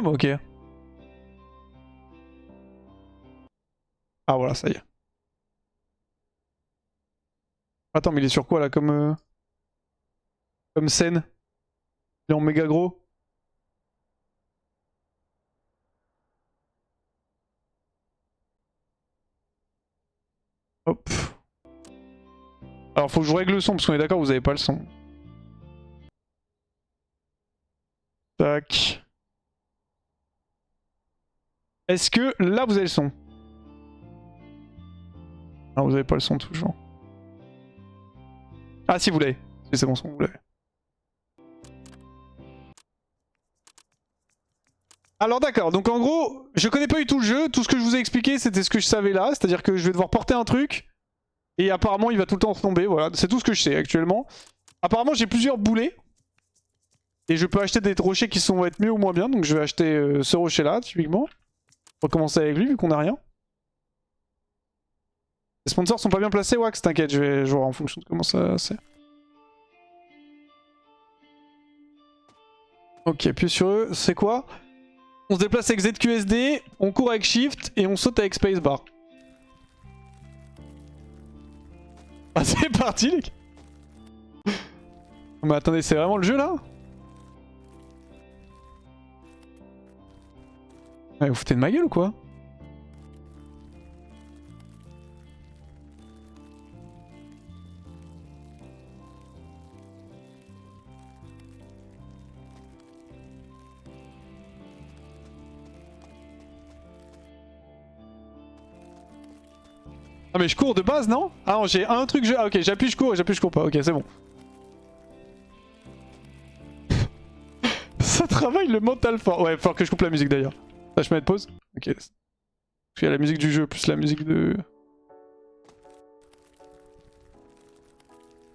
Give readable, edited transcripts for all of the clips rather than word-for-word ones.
autonome, ok. Ah voilà, ça y est. Attends, mais il est sur quoi là comme scène? Il est en méga gros. Hop. Alors faut que je règle le son parce qu'on est d'accord, vous avez pas le son. Tac. Est-ce que là vous avez le son? Non, vous avez pas le son toujours. Ah si, vous l'avez. Si, c'est bon son, vous l'avez. Alors d'accord, donc en gros, je connais pas du tout le jeu, tout ce que je vous ai expliqué c'était ce que je savais là, c'est-à-dire que je vais devoir porter un truc, et apparemment il va tout le temps tomber, voilà, c'est tout ce que je sais actuellement. Apparemment j'ai plusieurs boulets, et je peux acheter des rochers qui vont être mieux ou moins bien, donc je vais acheter ce rocher là, typiquement. On va commencer avec lui vu qu'on a rien. Les sponsors sont pas bien placés, Wax, t'inquiète, je vais voir en fonction de comment ça c'est. Ok, appuie sur eux, c'est quoi? On se déplace avec ZQSD, on court avec Shift et on saute avec Spacebar. Ah c'est parti les gars. Mais attendez, c'est vraiment le jeu là? Ouais, vous foutez de ma gueule ou quoi? Ah mais je cours de base non? Ah non, j'ai un truc, ah ok, j'appuie, je cours pas, ok c'est bon. Ça travaille le mental fort. Ouais, faut que je coupe la musique d'ailleurs. Là je mets de pause. Ok. Parce qu'il y a la musique du jeu plus la musique de...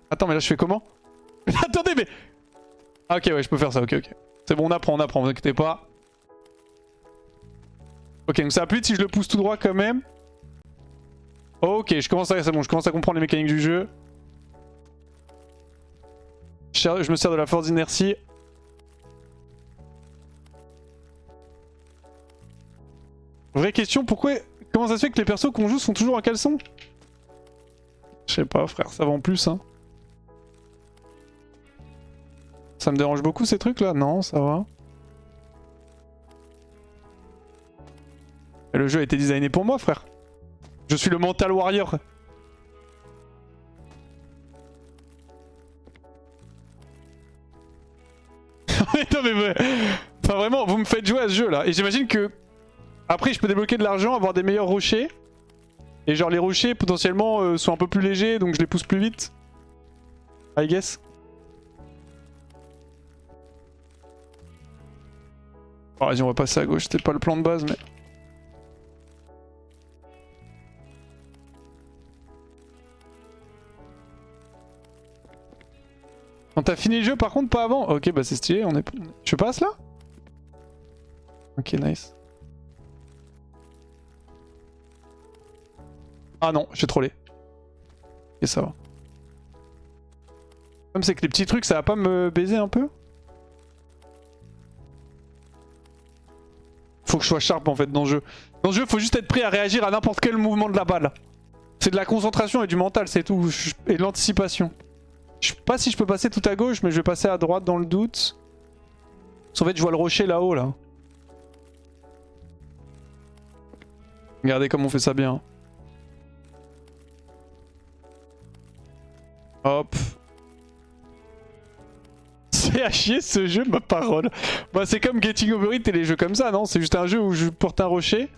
Attends mais là je fais comment? Attendez mais... Ah ok ouais je peux faire ça, ok. C'est bon on apprend, vous inquiétez pas. Ok donc ça va plus vite si je le pousse tout droit quand même. Ok, c'est bon, je commence à comprendre les mécaniques du jeu. Je me sers de la force d'inertie. Vraie question, comment ça se fait que les persos qu'on joue sont toujours en caleçon? Je sais pas frère, ça va en plus hein. Ça me dérange beaucoup ces trucs là? Non, ça va. Et le jeu a été designé pour moi frère. Je suis le mental warrior. Non mais ouais. Enfin vraiment, vous me faites jouer à ce jeu là. Et j'imagine que après je peux débloquer de l'argent, avoir des meilleurs rochers. Et genre les rochers potentiellement sont un peu plus légers donc je les pousse plus vite. I guess. Oh, vas-y on va passer à gauche, c'était pas le plan de base mais... Quand t'as fini le jeu par contre pas avant? Ok bah c'est stylé, on est... Je passe là? Ok nice. Ah non, j'ai trollé. Et ça va. Comme c'est que les petits trucs ça va pas me baiser un peu? Faut que je sois sharp en fait dans le jeu. Dans le jeu faut juste être prêt à réagir à n'importe quel mouvement de la balle. C'est de la concentration et du mental c'est tout. Et de l'anticipation. Je sais pas si je peux passer tout à gauche mais je vais passer à droite dans le doute. Parce qu'en fait je vois le rocher là-haut là. Regardez comme on fait ça bien. Hop. C'est à chier ce jeu, ma parole. Bah c'est comme Getting Over It et les jeux comme ça, non? C'est juste un jeu où je porte un rocher.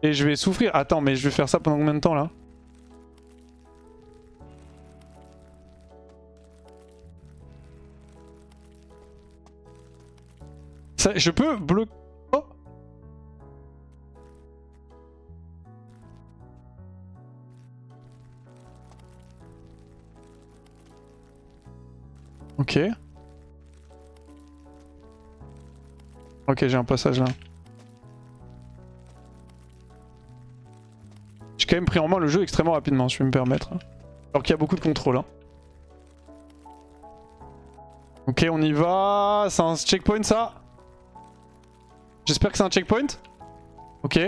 Et je vais souffrir. Attends, mais je vais faire ça pendant combien de temps là? Ça, je peux bloquer... Oh. Ok. Ok, j'ai un passage là. J'ai quand même pris en main le jeu extrêmement rapidement, si je peux me permettre. Alors qu'il y a beaucoup de contrôle. Hein. Ok, on y va. C'est un checkpoint ça? J'espère que c'est un checkpoint. Ok.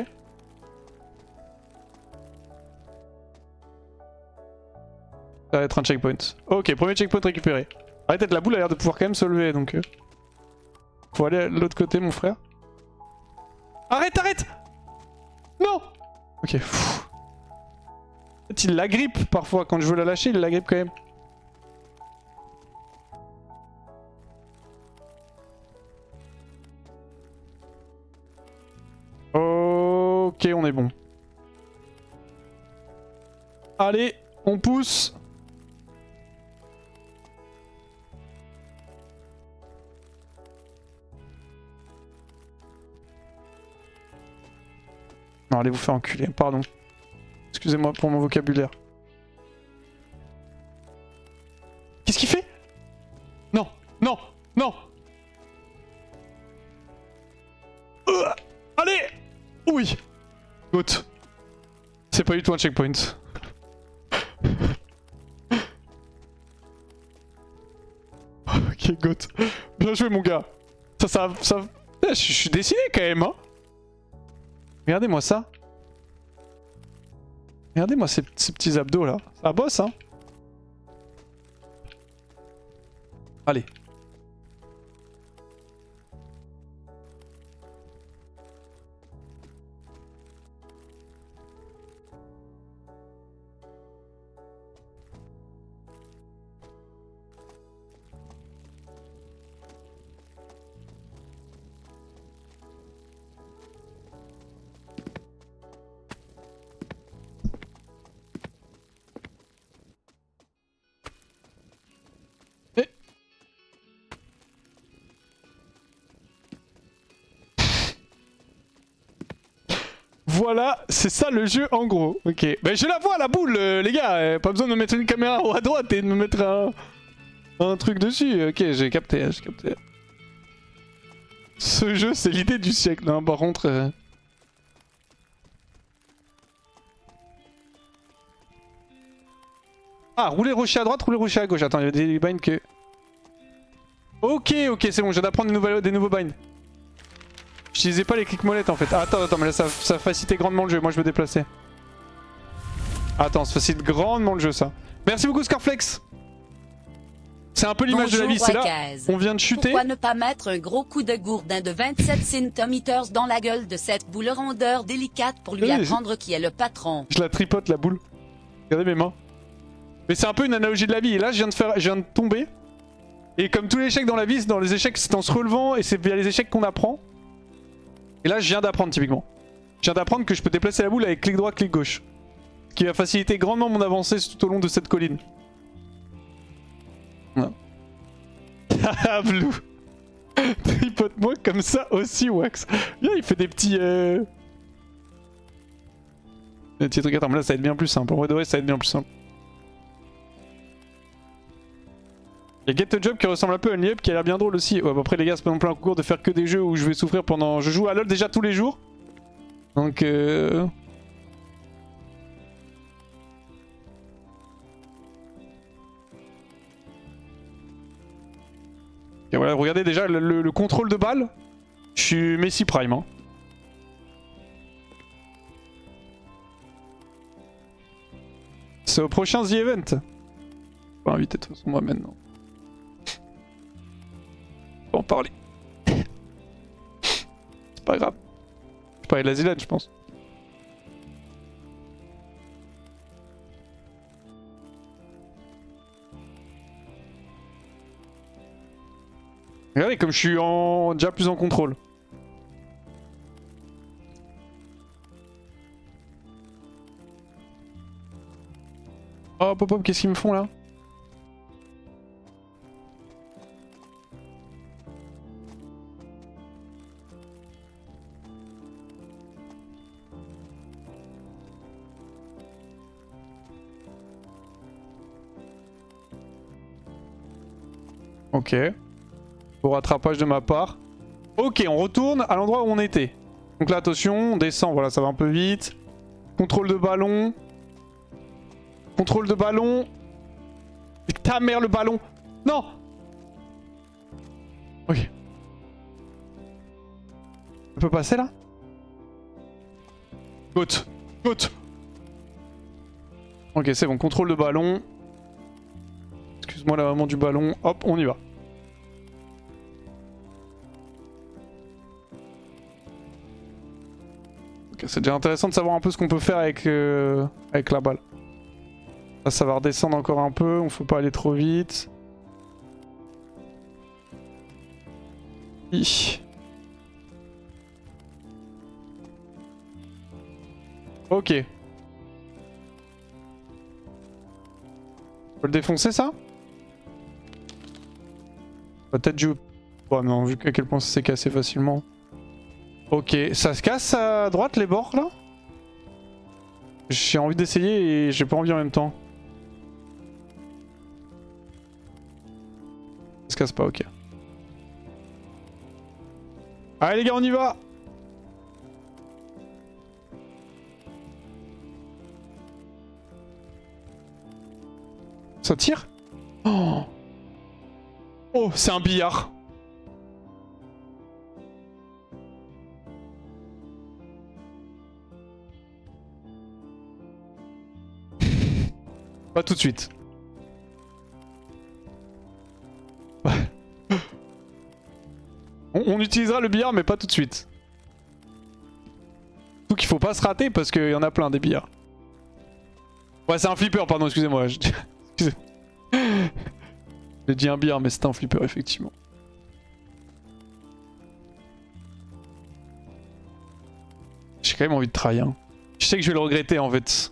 Ça va être un checkpoint. Ok, premier checkpoint récupéré. Arrête, la boule a l'air de pouvoir quand même se lever, donc... Faut aller de l'autre côté, mon frère. Arrête, arrête! Non! Ok. Pfff. En fait, il la grippe parfois. Quand je veux la lâcher, il la grippe quand même. Ok, on est bon. Allez, on pousse. Non, allez vous faire enculer, pardon. Excusez-moi pour mon vocabulaire. Qu'est-ce qu'il fait? Non, non, non. Allez. Oui. Goat. C'est pas du tout un checkpoint. Ok, goat. Bien joué, mon gars. Ça... Je suis décidé quand même, hein. Regardez-moi ça. Regardez-moi ces petits abdos là. Ça bosse, hein. Allez. Voilà, c'est ça le jeu en gros. Ok. Ben je la vois la boule, les gars. Pas besoin de me mettre une caméra à droite et de me mettre un truc dessus. Ok, j'ai capté, j'ai capté. Ce jeu, c'est l'idée du siècle. Non, par contre... Ah, rouler rocher à droite, rouler rocher à gauche. Attends, il y a des binds que... Ok, ok, c'est bon, je viens d'apprendre des nouveaux binds. J'utilisais pas les clics molettes en fait. Ah, attends, mais là ça facilite grandement le jeu. Moi je me déplaçais. Attends, ça facilite grandement le jeu ça. Merci beaucoup Scarflex. C'est un peu l'image de la vie, c'est là. On vient de chuter. Pourquoi ne pas mettre un gros coup de gourdin de 27 centimeters dans la gueule de cette boule rondeur délicate pour lui apprendre qui est le patron? Je la tripote la boule. Regardez mes mains. Mais c'est un peu une analogie de la vie. Et là je viens de tomber. Et comme tous les échecs dans la vie, dans les échecs c'est en se relevant et c'est via les échecs qu'on apprend. Et là, je viens d'apprendre typiquement. Je viens d'apprendre que je peux déplacer la boule avec clic droit, clic gauche. Ce qui va faciliter grandement mon avancée tout au long de cette colline. Voilà. Ah, Blue. Tripote-moi comme ça aussi, Wax. Viens, il fait des petits... Des petits trucs. Attends, mais là, ça va être bien plus simple. En vrai de vrai, ça va être bien plus simple. Il y a Get a Job qui ressemble un peu à un Up qui a l'air bien drôle aussi. Ouais, bah après les gars, c'est pas non plus un concours de faire que des jeux où je vais souffrir pendant... Je joue à LoL déjà tous les jours. Donc Et voilà, regardez déjà le contrôle de balle. Je suis Messi Prime. Hein. C'est au prochain The Event. Pas invité de toute façon moi maintenant. On va en parler. C'est pas grave. Je parlais de la Zilane, je pense. Regardez comme je suis déjà plus en contrôle. Oh pop pop, qu'est-ce qu'ils me font là? Ok. Au rattrapage de ma part. Ok, on retourne à l'endroit où on était. Donc là, attention, on descend, voilà, ça va un peu vite. Contrôle de ballon. Contrôle de ballon. Mais ta mère, le ballon. Non. Ok. On peut passer là? Côte. Côte. Ok, c'est bon, contrôle de ballon. Excuse-moi la maman du ballon. Hop, on y va. Ok, c'est déjà intéressant de savoir un peu ce qu'on peut faire avec la balle. Là, ça va redescendre encore un peu, on faut pas aller trop vite. Ok. On peut le défoncer ça? Peut-être je... Oh non, vu à quel point ça s'est cassé facilement. Ok, ça se casse à droite les bords là? J'ai envie d'essayer et j'ai pas envie en même temps. Ça se casse pas, ok. Allez les gars, on y va! Ça tire? Oh, oh c'est un billard. Pas tout de suite. On utilisera le billard mais pas tout de suite. Surtout qu'il faut pas se rater parce qu'il y en a plein des billards. Ouais c'est un flipper pardon excusez-moi. J'ai dit un billard mais c'est un flipper effectivement. J'ai quand même envie de try hein. Je sais que je vais le regretter en fait.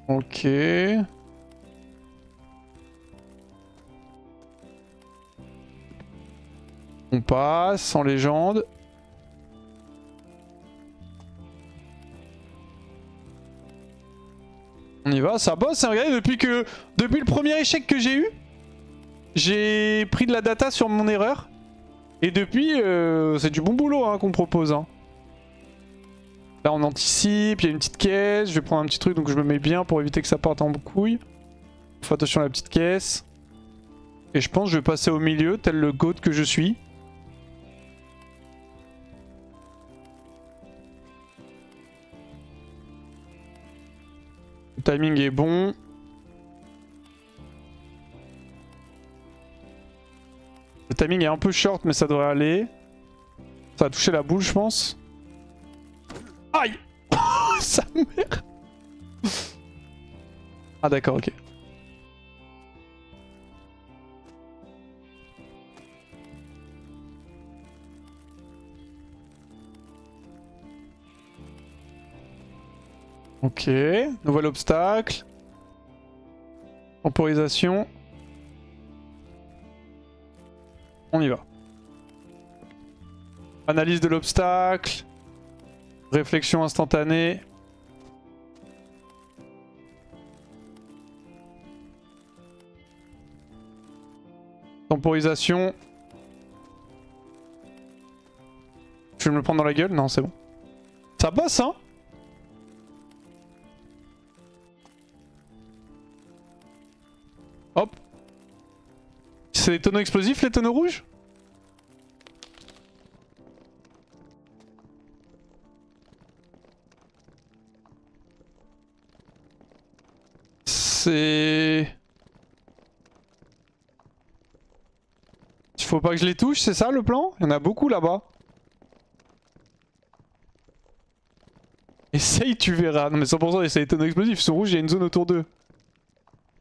Ok. On passe sans légende. On y va, ça bosse. Regardez, depuis le premier échec que j'ai eu, j'ai pris de la data sur mon erreur. Et depuis, c'est du bon boulot hein, qu'on propose. Hein. Là, on anticipe, il y a une petite caisse. Je vais prendre un petit truc, donc je me mets bien pour éviter que ça parte en couille. Fais attention à la petite caisse. Et je pense que je vais passer au milieu, tel le goat que je suis. Le timing est bon. Le timing est un peu short, mais ça devrait aller. Ça a touché la boule, je pense. Aïe. Sa mère. Ah d'accord, ok. Ok, nouvel obstacle. Temporisation. On y va. Analyse de l'obstacle. Réflexion instantanée. Temporisation. Je vais me le prendre dans la gueule? Non, c'est bon. Ça bosse, hein? Hop. C'est les tonneaux explosifs, les tonneaux rouges? C'est... Il faut pas que je les touche, c'est ça le plan? Il y en a beaucoup là-bas. Essaye, tu verras. Non mais 100% c'est les tonneaux explosifs, ils sont rouges, il y a une zone autour d'eux.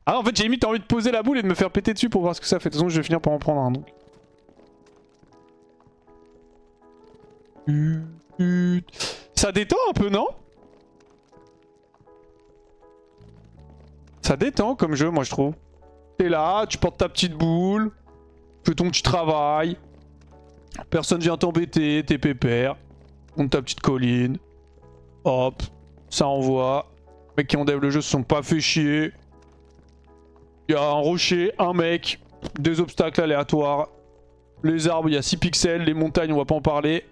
Ah en fait j'ai limite envie de poser la boule et de me faire péter dessus pour voir ce que ça fait. De toute façon je vais finir par en prendre un donc. Ça détend un peu non? Ça détend comme jeu moi je trouve. T'es là, tu portes ta petite boule, tu fais ton petit travail. Personne vient t'embêter, t'es pépère. Monte ta petite colline. Hop, ça envoie. Les mecs qui ont dev le jeu se sont pas fait chier. Il y a un rocher, un mec, des obstacles aléatoires. Les arbres, il y a 6 pixels. Les montagnes, on va pas en parler.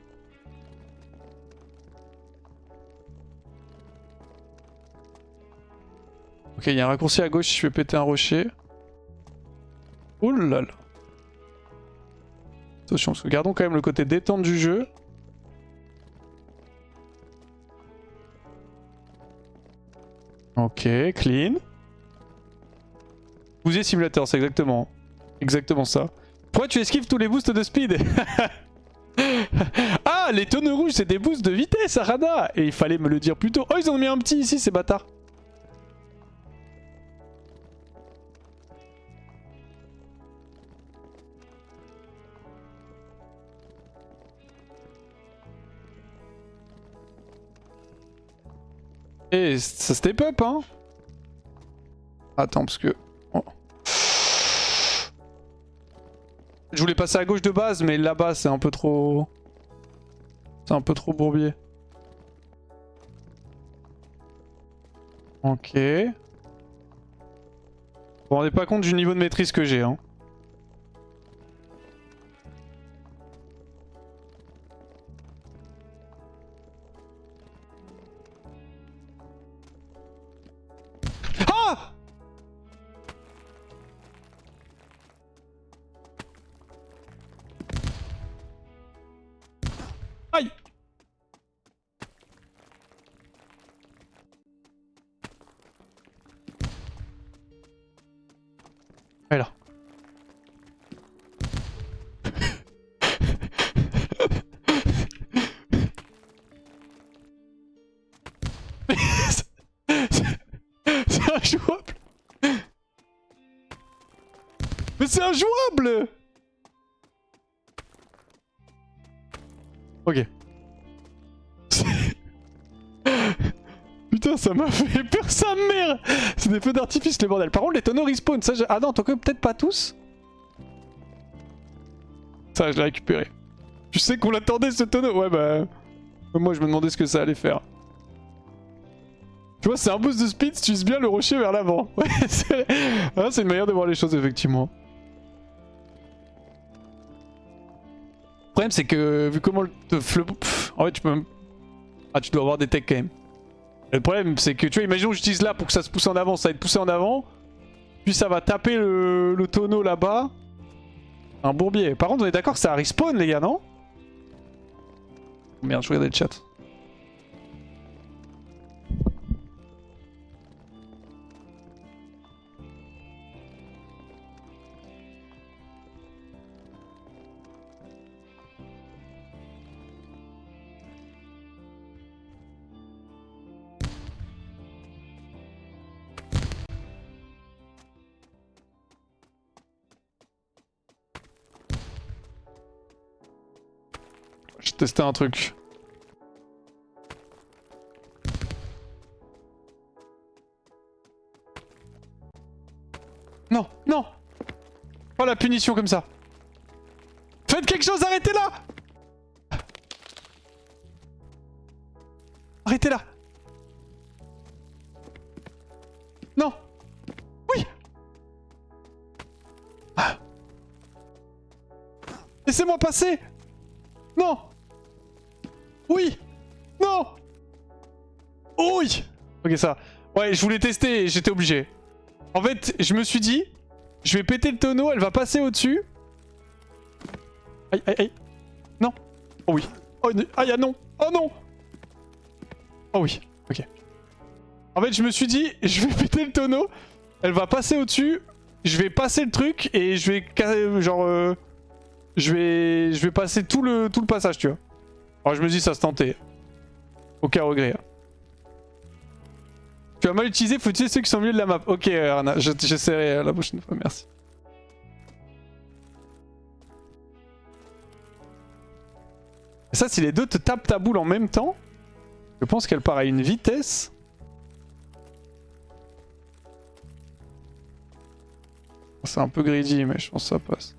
Ok, il y a un raccourci à gauche si je fais péter un rocher. Oh là là. Attention, parce que gardons quand même le côté détente du jeu. Ok, clean. Bousier simulateur, c'est exactement ça. Pourquoi tu esquives tous les boosts de speed? Ah, les tonneaux rouges, c'est des boosts de vitesse, Arana. Et il fallait me le dire plus tôt. Oh, ils en ont mis un petit ici, ces bâtards. Et ça step up, hein. Attends, parce que... Oh. Je voulais passer à gauche de base, mais là-bas, c'est un peu trop... C'est un peu trop bourbier. Ok. Vous vous rendez pas compte du niveau de maîtrise que j'ai, hein. Ah! Aïe! Elle est là. C'est injouable. Mais c'est injouable. Ok. Putain, ça m'a fait peur sa mère. C'est des feux d'artifice les bordel. Par contre les tonneaux respawn, ça ah non, tant que peut-être pas tous. Ça je l'ai récupéré. Tu sais qu'on l'attendait ce tonneau. Ouais bah... Moi je me demandais ce que ça allait faire. Tu vois, c'est un boost de speed si tu uses bien le rocher vers l'avant. Ouais, c'est une manière de voir les choses, effectivement. Le problème, c'est que vu comment le fleu... En fait, tu peux même... Ah, tu dois avoir des techs quand même. Et le problème, c'est que tu vois, imaginons que j'utilise là pour que ça se pousse en avant, ça va être poussé en avant. Puis ça va taper le tonneau là-bas. Un bourbier. Par contre, on est d'accord que ça respawn, les gars, non? Oh, merde, je regardais le chat. J'ai testé un truc. Non, non. Oh la punition comme ça. Faites quelque chose, arrêtez là. Arrêtez là. Non. Oui. Ah. Laissez-moi passer. Non. Oui. Non. Oui. Ok ça. Ouais, je voulais tester et j'étais obligé. En fait, je me suis dit, je vais péter le tonneau, elle va passer au-dessus. Aïe, aïe, aïe. Non. Oh oui. Oh, aïe, ah non. Oh non. Oh oui. Ok. En fait, je me suis dit, je vais péter le tonneau, elle va passer au-dessus, je vais passer le truc et je vais... Genre... je vais passer tout le passage, tu vois. Alors je me dis, ça se tentait. Aucun regret. Tu as mal utilisé, faut utiliser ceux qui sont au milieu de la map. Ok, Arana, j'essaierai la prochaine fois, merci. Et ça, si les deux te tapent ta boule en même temps, je pense qu'elle part à une vitesse. C'est un peu greedy, mais je pense que ça passe.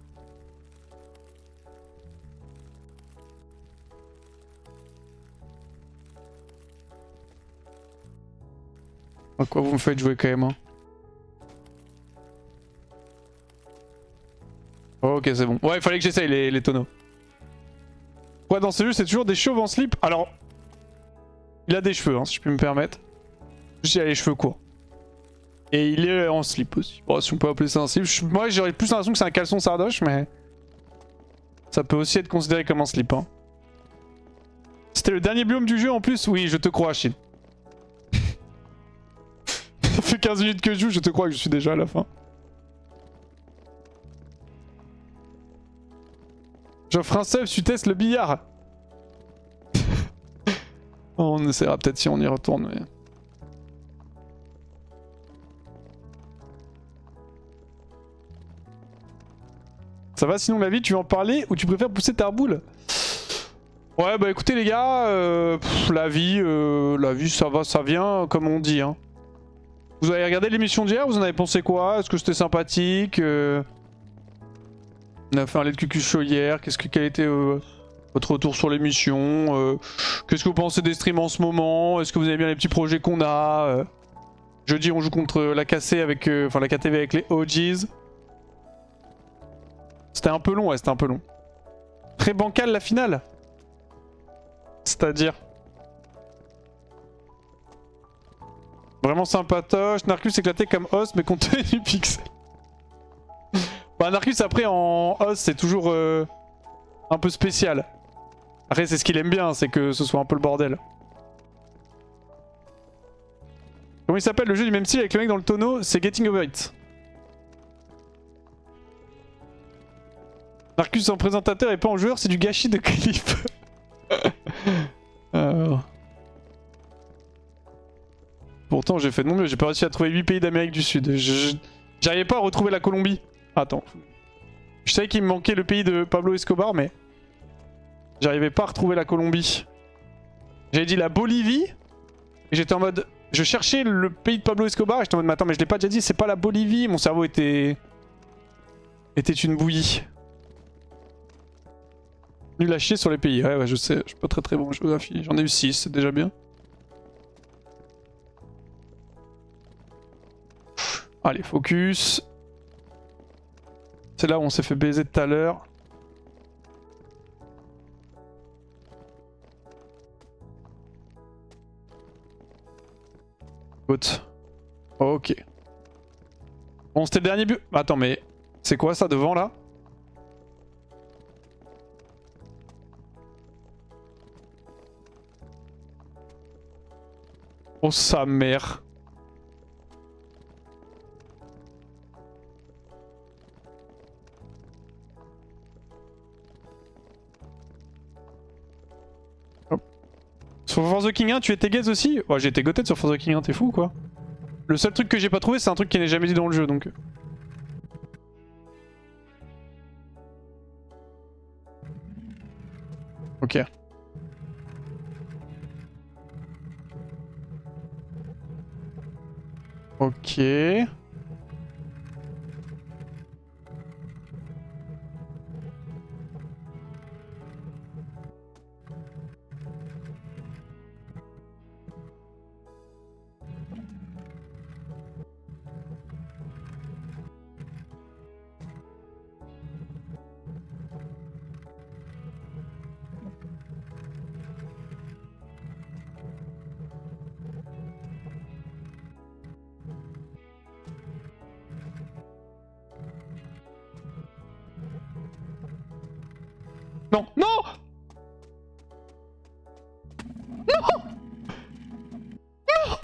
À quoi vous me faites jouer quand même, hein? Oh, ok, c'est bon. Ouais, il fallait que j'essaye les tonneaux. Ouais, dans ce jeu, c'est toujours des chauves en slip. Alors, il a des cheveux, hein, si je peux me permettre. Juste, il a les cheveux courts. Et il est en slip aussi. Bon, si on peut appeler ça un slip. Moi j'aurais plus l'impression que c'est un caleçon sardoche, mais... Ça peut aussi être considéré comme un slip. Hein. C'était le dernier biome du jeu en plus? Oui, je te crois, Shin. Ça fait 15 minutes que je joue, je te crois que je suis déjà à la fin. J'offre un sub, tu testes le billard. On essaiera peut-être si on y retourne, mais... Ça va sinon la vie, tu veux en parler ou tu préfères pousser ta boule? Ouais bah écoutez les gars, la vie ça va, ça vient comme on dit. Hein. Vous avez regardé l'émission d'hier, vous en avez pensé quoi? Est-ce que c'était sympathique? On a fait un lait de cucu chaud hier, quel était votre retour sur l'émission? Qu'est-ce que vous pensez des streams en ce moment? Est-ce que vous aimez bien les petits projets qu'on a? Jeudi on joue contre la KC avec, enfin la KTV avec les OGs. C'était un peu long, ouais, c'était un peu long. Très bancal la finale. C'est-à-dire vraiment sympatoche. Narcus éclaté comme os mais compte tenu du pixel. Bah Narcus après en os c'est toujours un peu spécial. Après c'est ce qu'il aime bien, c'est que ce soit un peu le bordel. Comment il s'appelle le jeu du même style avec le mec dans le tonneau? C'est Getting Over It. Narcus en présentateur et pas en joueur, c'est du gâchis de clip. Pourtant j'ai fait de mon mieux, j'ai pas réussi à trouver 8 pays d'Amérique du Sud. J'arrivais pas à retrouver la Colombie. Attends. Je savais qu'il me manquait le pays de Pablo Escobar, mais... J'arrivais pas à retrouver la Colombie. J'avais dit la Bolivie. Et j'étais en mode... Je cherchais le pays de Pablo Escobar et j'étais en mode... Mais attends, mais je l'ai pas déjà dit, c'est pas la Bolivie. Mon cerveau était une bouillie. Nul à chier sur les pays. Ouais, je sais, je suis pas très bon en géographie. J'en ai eu 6, c'est déjà bien. Allez, focus. C'est là où on s'est fait baiser tout à l'heure. Good. Ok. Bon, c'était le dernier but. Attends, mais c'est quoi ça devant là? Oh sa mère. Hop. Sur Force the King 1, tu étais gaze aussi? Ouais, j'ai été goted sur Force the King 1, t'es fou ou quoi? Le seul truc que j'ai pas trouvé, c'est un truc qui n'est jamais dit dans le jeu donc. Ok. Ok. Non, non! Non! Non!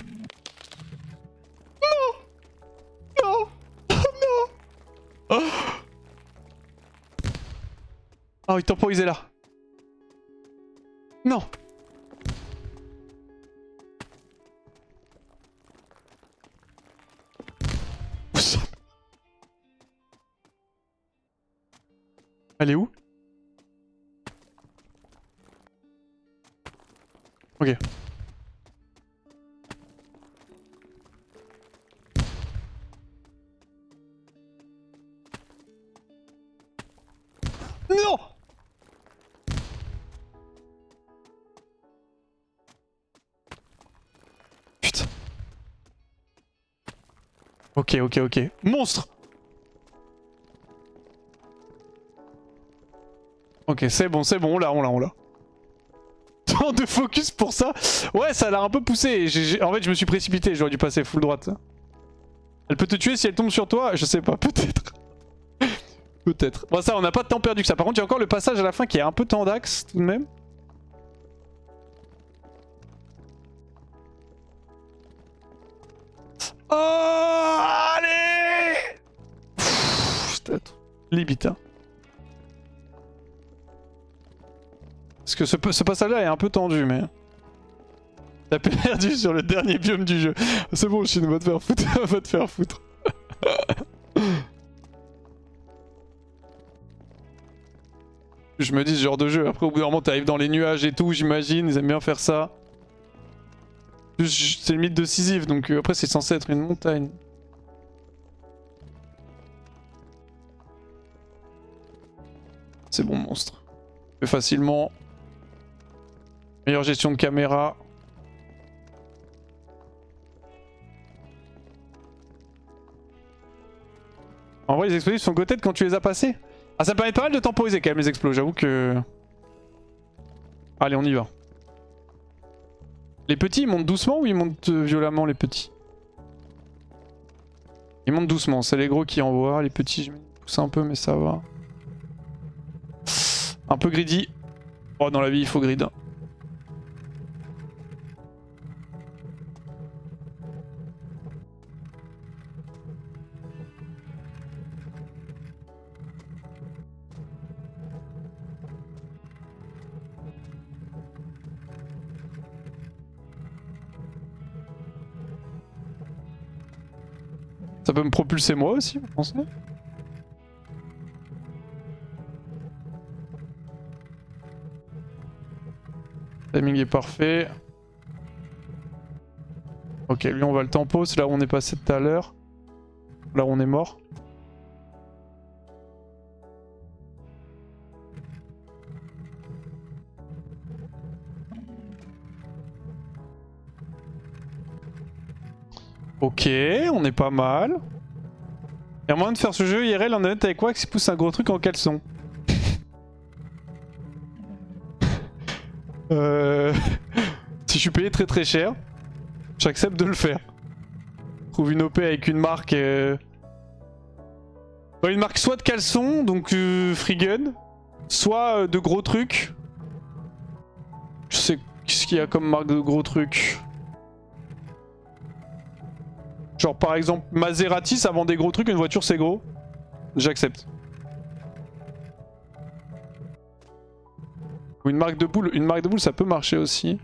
Non! Non! Non! Oh, il temporisait là. Non! Elle est où? Ok. Non! Putain. Ok. Monstre! Ok, c'est bon, on l'a. Tant de focus pour ça. Ouais, ça l'a un peu poussé. En fait, je me suis précipité, j'aurais dû passer full droite. Elle peut te tuer si elle tombe sur toi? Je sais pas, peut-être. Peut-être. Bon ça, on n'a pas de temps perdu que ça. Par contre, il y a encore le passage à la fin qui est un peu tendax tout de même. Oh, allez! Peut-être. Limite, hein. Parce que ce passage-là est un peu tendu, mais... T'as perdu sur le dernier biome du jeu. C'est bon, Chine, va te faire foutre. Va te faire foutre. Je me dis ce genre de jeu. Après, au bout d'un moment, t'arrives dans les nuages et tout, j'imagine. Ils aiment bien faire ça. C'est le mythe de Sisyphe, donc après, c'est censé être une montagne. C'est bon, monstre. Plus facilement. Meilleure gestion de caméra. En vrai, les explosifs sont go-tête quand tu les as passés. Ah, ça permet pas mal de temporiser quand même les explos, j'avoue que... Allez, on y va. Les petits, ils montent doucement ou ils montent violemment, les petits? Ils montent doucement, c'est les gros qui envoient. Les petits, je me pousse un peu, mais ça va. Un peu greedy. Oh, dans la vie, il faut grid. Ça peut me propulser moi aussi, vous pensez? Le timing est parfait. Ok, lui on va le tempo, c'est là où on est passé tout à l'heure. Là où on est mort. Ok, on est pas mal. Il y a moyen de faire ce jeu IRL en honnête avec Wax qui pousse un gros truc en caleçon. Si je suis payé très très cher, j'accepte de le faire. Trouve une OP avec une marque... Une marque soit de caleçon, donc free gun, soit de gros trucs. Je sais ce qu'il y a comme marque de gros trucs. Genre par exemple Maserati, ça vend des gros trucs, une voiture c'est gros. J'accepte. Ou une marque de boule ça peut marcher aussi.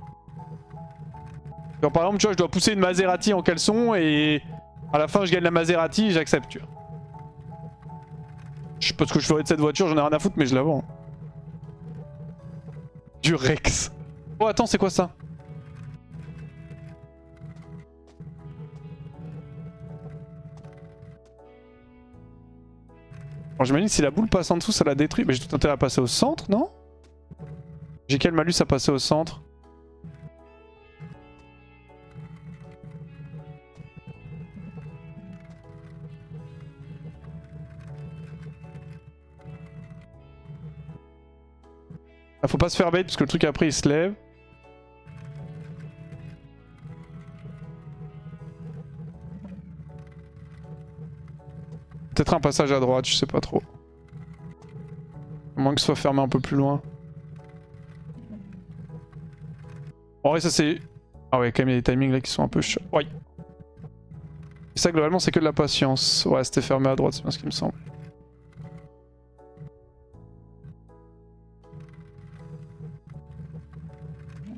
Genre par exemple tu vois je dois pousser une Maserati en caleçon et à la fin je gagne la Maserati, j'accepte tu vois. Je sais pas ce que je ferais de cette voiture, j'en ai rien à foutre mais je la vends. Du Rex. Oh attends c'est quoi ça? Alors j'imagine si la boule passe en dessous ça la détruit. Mais j'ai tout intérêt à passer au centre, non? J'ai quel malus à passer au centre? Ah, faut pas se faire bait parce que le truc après il se lève. Peut-être un passage à droite, je sais pas trop. À moins que ce soit fermé un peu plus loin. En vrai ça c'est... Ah ouais quand même il y a des timings là qui sont un peu chauds. Ouais. Et ça globalement c'est que de la patience. Ouais c'était fermé à droite, c'est bien ce qui me semble.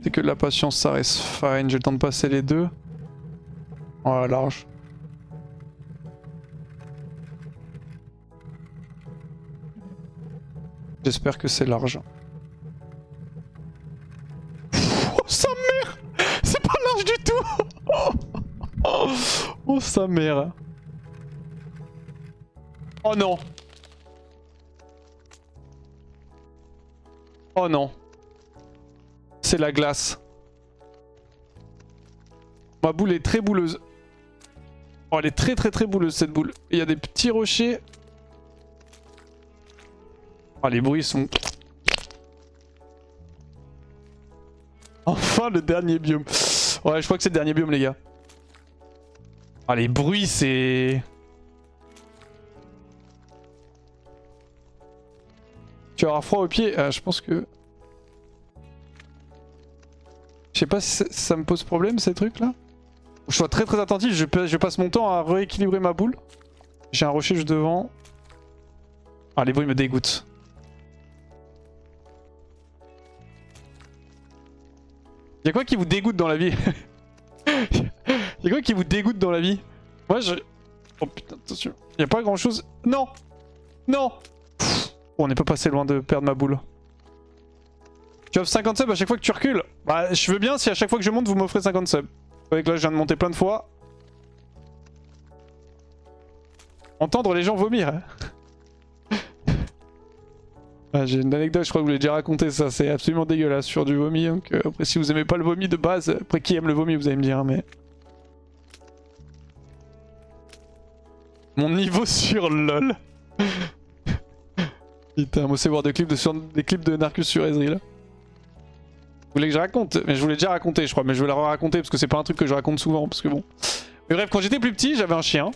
C'est que de la patience, ça reste fine. J'ai le temps de passer les deux. Oh large. J'espère que c'est large. Oh sa mère! C'est pas large du tout! Oh sa mère! Oh non! Oh non! C'est la glace. Ma boule est très bouleuse. Oh elle est très bouleuse cette boule. Il y a des petits rochers. Ah les bruits sont... Enfin le dernier biome. Ouais je crois que c'est le dernier biome les gars. Ah, les bruits, c'est... Tu vas avoir froid aux pieds. Je pense que... Je sais pas si ça me pose problème ces trucs là. Je sois très très attentif, je passe mon temps à rééquilibrer ma boule. J'ai un rocher juste devant. Ah, les bruits me dégoûtent. Y'a quoi qui vous dégoûte dans la vie? Y'a quoi qui vous dégoûte dans la vie? Moi je... Oh putain, attention. Y'a pas grand chose... Non! Non! Pff, on n'est pas passé loin de perdre ma boule. Tu offres 50 subs à chaque fois que tu recules? Bah je veux bien si à chaque fois que je monte vous m'offrez 50 subs. Avec là je viens de monter plein de fois. Entendre les gens vomir. Ah, j'ai une anecdote, je crois que vous l'avez déjà raconté ça, c'est absolument dégueulasse sur du vomi. Donc après si vous aimez pas le vomi de base, après qui aime le vomi vous allez me dire mais... Mon niveau sur LOL. Putain, moi c'est voir des clips de Narcus sur Ezreal. Vous voulez que je raconte? Mais je vous l'ai déjà raconté je crois, mais je vais la raconter parce que c'est pas un truc que je raconte souvent, parce que bon... Mais bref, quand j'étais plus petit, j'avais un chien,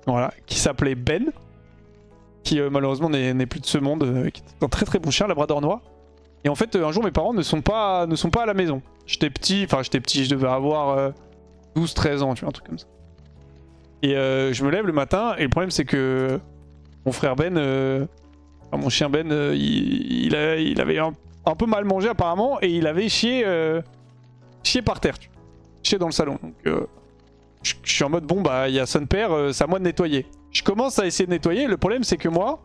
voilà, qui s'appelait Ben, qui malheureusement n'est plus de ce monde, qui est un très très bon chien, labrador noir. Et en fait, un jour mes parents ne sont pas à la maison. J'étais petit, je devais avoir 12-13 ans, tu vois, un truc comme ça. Et je me lève le matin, et le problème c'est que mon frère Ben, enfin, mon chien Ben, il avait un peu mal mangé apparemment, et il avait chié par terre, tu vois. Chié dans le salon. Donc je suis en mode bon bah il y a son père, c'est à moi de nettoyer. Je commence à essayer de nettoyer, le problème c'est que moi,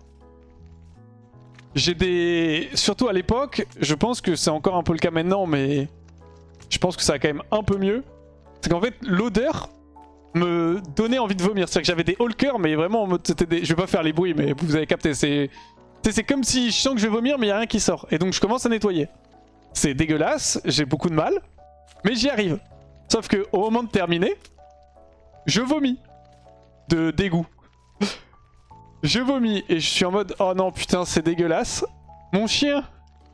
j'ai des... Surtout à l'époque, je pense que c'est encore un peu le cas maintenant, mais je pense que ça va quand même un peu mieux. C'est qu'en fait l'odeur me donnait envie de vomir. C'est-à-dire que j'avais des haulkers, mais vraiment en mode c'était des... Je vais pas faire les bruits, mais vous avez capté, c'est comme si je sens que je vais vomir mais il n'y a rien qui sort. Et donc je commence à nettoyer. C'est dégueulasse, j'ai beaucoup de mal, mais j'y arrive. Sauf que au moment de terminer, je vomis. De dégoût. Je vomis et je suis en mode oh non putain c'est dégueulasse. Mon chien,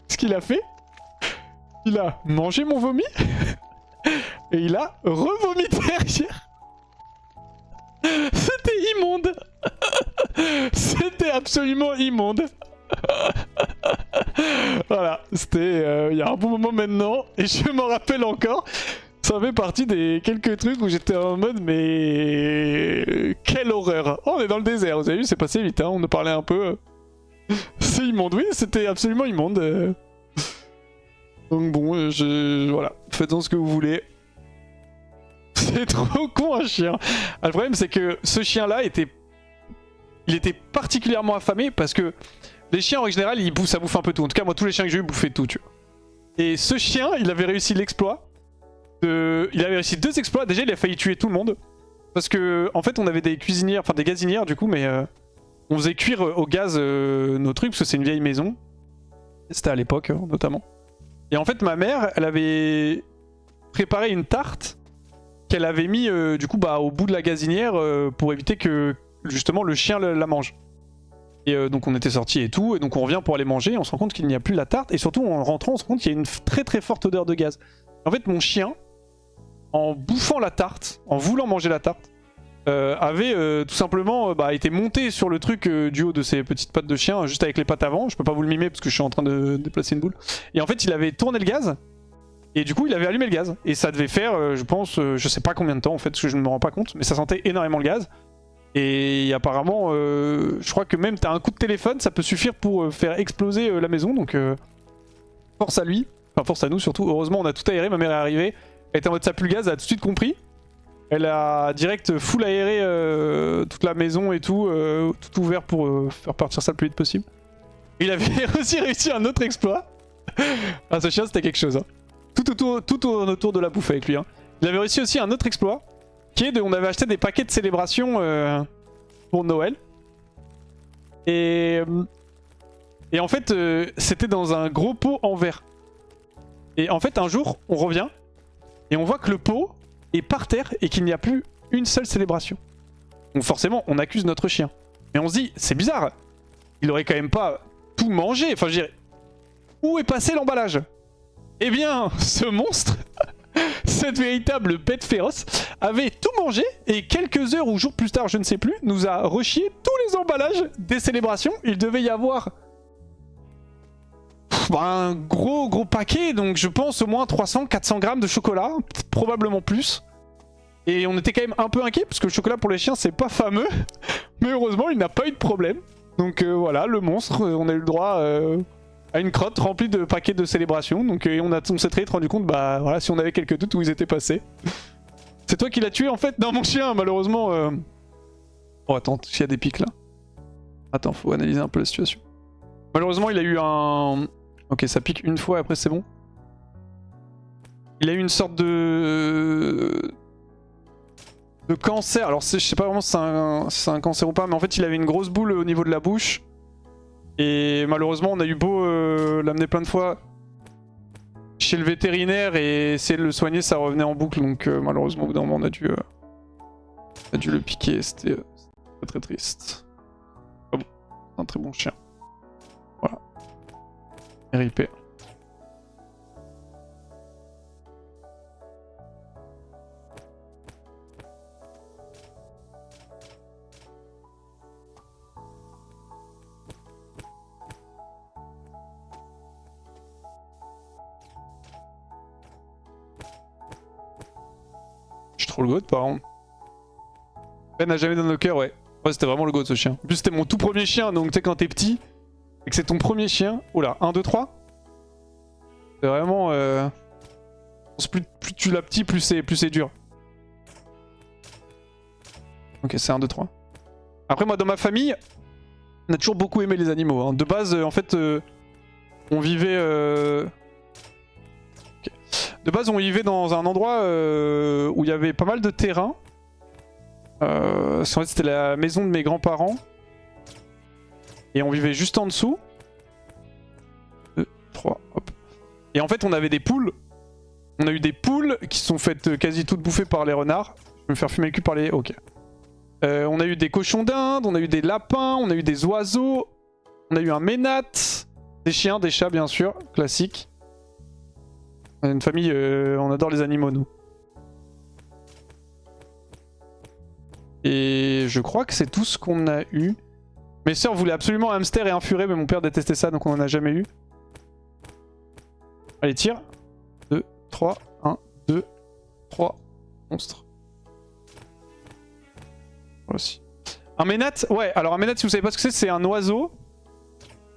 ce qu'il a fait, il a mangé mon vomi et il a revomi derrière. C'était immonde. C'était absolument immonde. Voilà, c'était il y a un bon moment maintenant et je m'en rappelle encore. Ça fait partie des quelques trucs où j'étais en mode mais quelle horreur. Oh, on est dans le désert, vous avez vu, c'est passé vite, hein, on en parlait un peu. C'est immonde, oui, c'était absolument immonde. Donc bon, voilà, faites-en ce que vous voulez. C'est trop con un chien. Le problème c'est que ce chien-là il était particulièrement affamé parce que les chiens en général ça bouffe un peu tout. En tout cas moi tous les chiens que j'ai eu bouffaient tout, tu vois. Et ce chien, il avait réussi l'exploit. Il avait réussi 2 exploits. Déjà il a failli tuer tout le monde. Parce que en fait on avait des cuisinières, enfin des gazinières du coup, mais on faisait cuire au gaz nos trucs parce que c'est une vieille maison. C'était à l'époque notamment. Et en fait ma mère, elle avait préparé une tarte qu'elle avait mis du coup bah, au bout de la gazinière pour éviter que justement le chien la mange. Et donc on était sortis et tout, et donc on revient pour aller manger, et on se rend compte qu'il n'y a plus la tarte, et surtout en rentrant on se rend compte qu'il y a une très très forte odeur de gaz. En fait mon chien, en bouffant la tarte, en voulant manger la tarte, avait tout simplement été monté sur le truc du haut de ses petites pattes de chien, juste avec les pattes avant. Je peux pas vous le mimer parce que je suis en train de déplacer une boule. Et en fait il avait tourné le gaz, et du coup il avait allumé le gaz. Et ça devait faire, je pense, je sais pas combien de temps en fait, parce que je ne me rends pas compte, mais ça sentait énormément le gaz. Et apparemment, je crois que même t'as un coup de téléphone, ça peut suffire pour faire exploser la maison, donc force à lui, enfin force à nous surtout. Heureusement on a tout aéré, ma mère est arrivée, elle était en mode ça pue le gaz, elle a tout de suite compris. Elle a direct full aéré toute la maison et tout, tout ouvert pour faire partir ça le plus vite possible. Il avait aussi réussi un autre exploit. Ah ce chien c'était quelque chose, hein. Tout autour de la bouffe avec lui, hein. Il avait réussi aussi un autre exploit, qui est on avait acheté des paquets de célébration pour Noël. Et en fait, c'était dans un gros pot en verre. Et en fait, un jour, on revient et on voit que le pot est par terre et qu'il n'y a plus une seule célébration. Donc forcément, on accuse notre chien. Mais on se dit, c'est bizarre. Il aurait quand même pas tout mangé. Enfin, je dirais, où est passé l'emballage? Eh bien, ce monstre cette véritable bête féroce, avait tout mangé et quelques heures ou jours plus tard, je ne sais plus, nous a rechié tous les emballages des célébrations. Il devait y avoir un gros paquet, donc je pense au moins 300-400 grammes de chocolat, probablement plus. Et on était quand même un peu inquiet parce que le chocolat pour les chiens c'est pas fameux, mais heureusement il n'a pas eu de problème. Donc voilà, le monstre, on a eu le droit à une crotte remplie de paquets de célébration. Donc on s'est très vite rendu compte, bah voilà, si on avait quelques doutes où ils étaient passés. C'est toi qui l'as tué en fait? Non, mon chien, malheureusement. Oh, attends, s'il y a des pics là. Attends, faut analyser un peu la situation. Malheureusement, il a eu un. Ok, ça pique une fois, après c'est bon. Il a eu une sorte de cancer. Alors, je sais pas vraiment si c'est un cancer ou pas, mais en fait, il avait une grosse boule au niveau de la bouche. Et malheureusement, on a eu beau l'amener plein de fois chez le vétérinaire et essayer de le soigner, ça revenait en boucle. Donc malheureusement, au bout d'un moment, on a dû le piquer. C'était très triste. Ah bon, c'est un très bon chien. Voilà. RIP. Le goat par contre. Ben n'a jamais donné le cœur, ouais. Ouais, c'était vraiment le goat ce chien. En plus, c'était mon tout premier chien, donc tu sais, quand t'es petit et que c'est ton premier chien. Oula, 1, 2, 3. C'est vraiment. Plus tu l'as petit, plus c'est dur. Ok, c'est 1, 2, 3. Après, moi, dans ma famille, on a toujours beaucoup aimé les animaux. Hein. De base, en fait, on vivait. De base, on vivait dans un endroit où il y avait pas mal de terrain. En fait, c'était la maison de mes grands-parents. Et on vivait juste en dessous. 2, 3, hop. Et en fait, on avait des poules. On a eu des poules qui se sont faites quasi toutes bouffées par les renards. Je vais me faire fumer le cul par les... Ok. On a eu des cochons d'Inde, on a eu des lapins, on a eu des oiseaux. On a eu un ménate. Des chiens, des chats, bien sûr. Classique. On est une famille, on adore les animaux, nous. Et je crois que c'est tout ce qu'on a eu. Mes sœurs voulaient absolument un hamster et un furet, mais mon père détestait ça, donc on en a jamais eu. Allez, tire. 2, 3, 1, 2, 3. Monstre. Aussi. Un ménate? Ouais, alors un ménate, si vous savez pas ce que c'est un oiseau.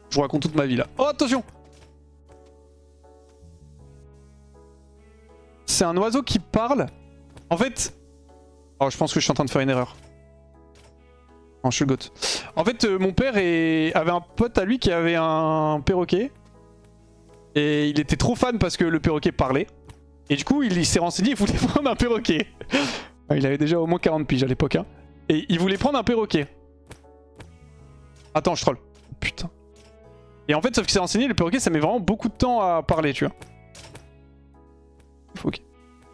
Je vous raconte toute ma vie là. Oh, attention! C'est un oiseau qui parle. En fait... Oh, je pense que je suis en train de faire une erreur. Non, je suis le goat. En fait, mon père avait un pote à lui qui avait un perroquet. Et il était trop fan parce que le perroquet parlait. Et du coup, il s'est renseigné, il voulait prendre un perroquet. Il avait déjà au moins 40 piges à l'époque. Hein. Et il voulait prendre un perroquet. Attends, je troll. Putain. Et en fait, sauf qu'il s'est renseigné, le perroquet, ça met vraiment beaucoup de temps à parler, tu vois. Ok.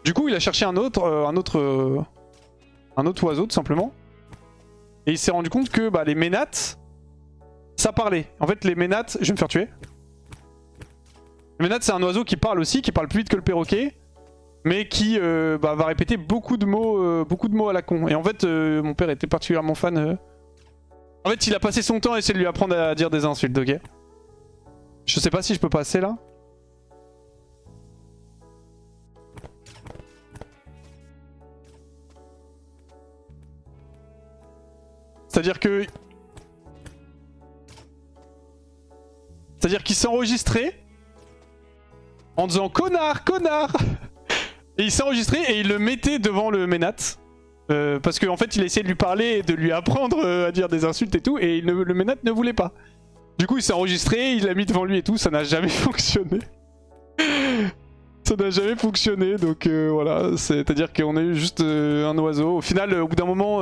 Du coup, il a cherché un autre oiseau, tout simplement. Et il s'est rendu compte que bah, les ménates, ça parlait. En fait, les ménates... Je vais me faire tuer. Le ménate, c'est un oiseau qui parle aussi, qui parle plus vite que le perroquet. Mais qui va répéter beaucoup de mots à la con. Et en fait, mon père était particulièrement fan. En fait, il a passé son temps à essayer de lui apprendre à dire des insultes, ok? Je sais pas si je peux passer là. C'est-à-dire que... C'est-à-dire qu'il s'est enregistré en disant connard, connard. Et il s'est enregistré et il le mettait devant le ménate. Parce qu'en fait il a essayé de lui parler et de lui apprendre à dire des insultes et tout. Et le ménate ne voulait pas. Du coup il s'est enregistré, il l'a mis devant lui et tout. Ça n'a jamais fonctionné. Ça n'a jamais fonctionné. Donc voilà. C'est-à-dire qu'on a eu juste un oiseau. Au final, au bout d'un moment,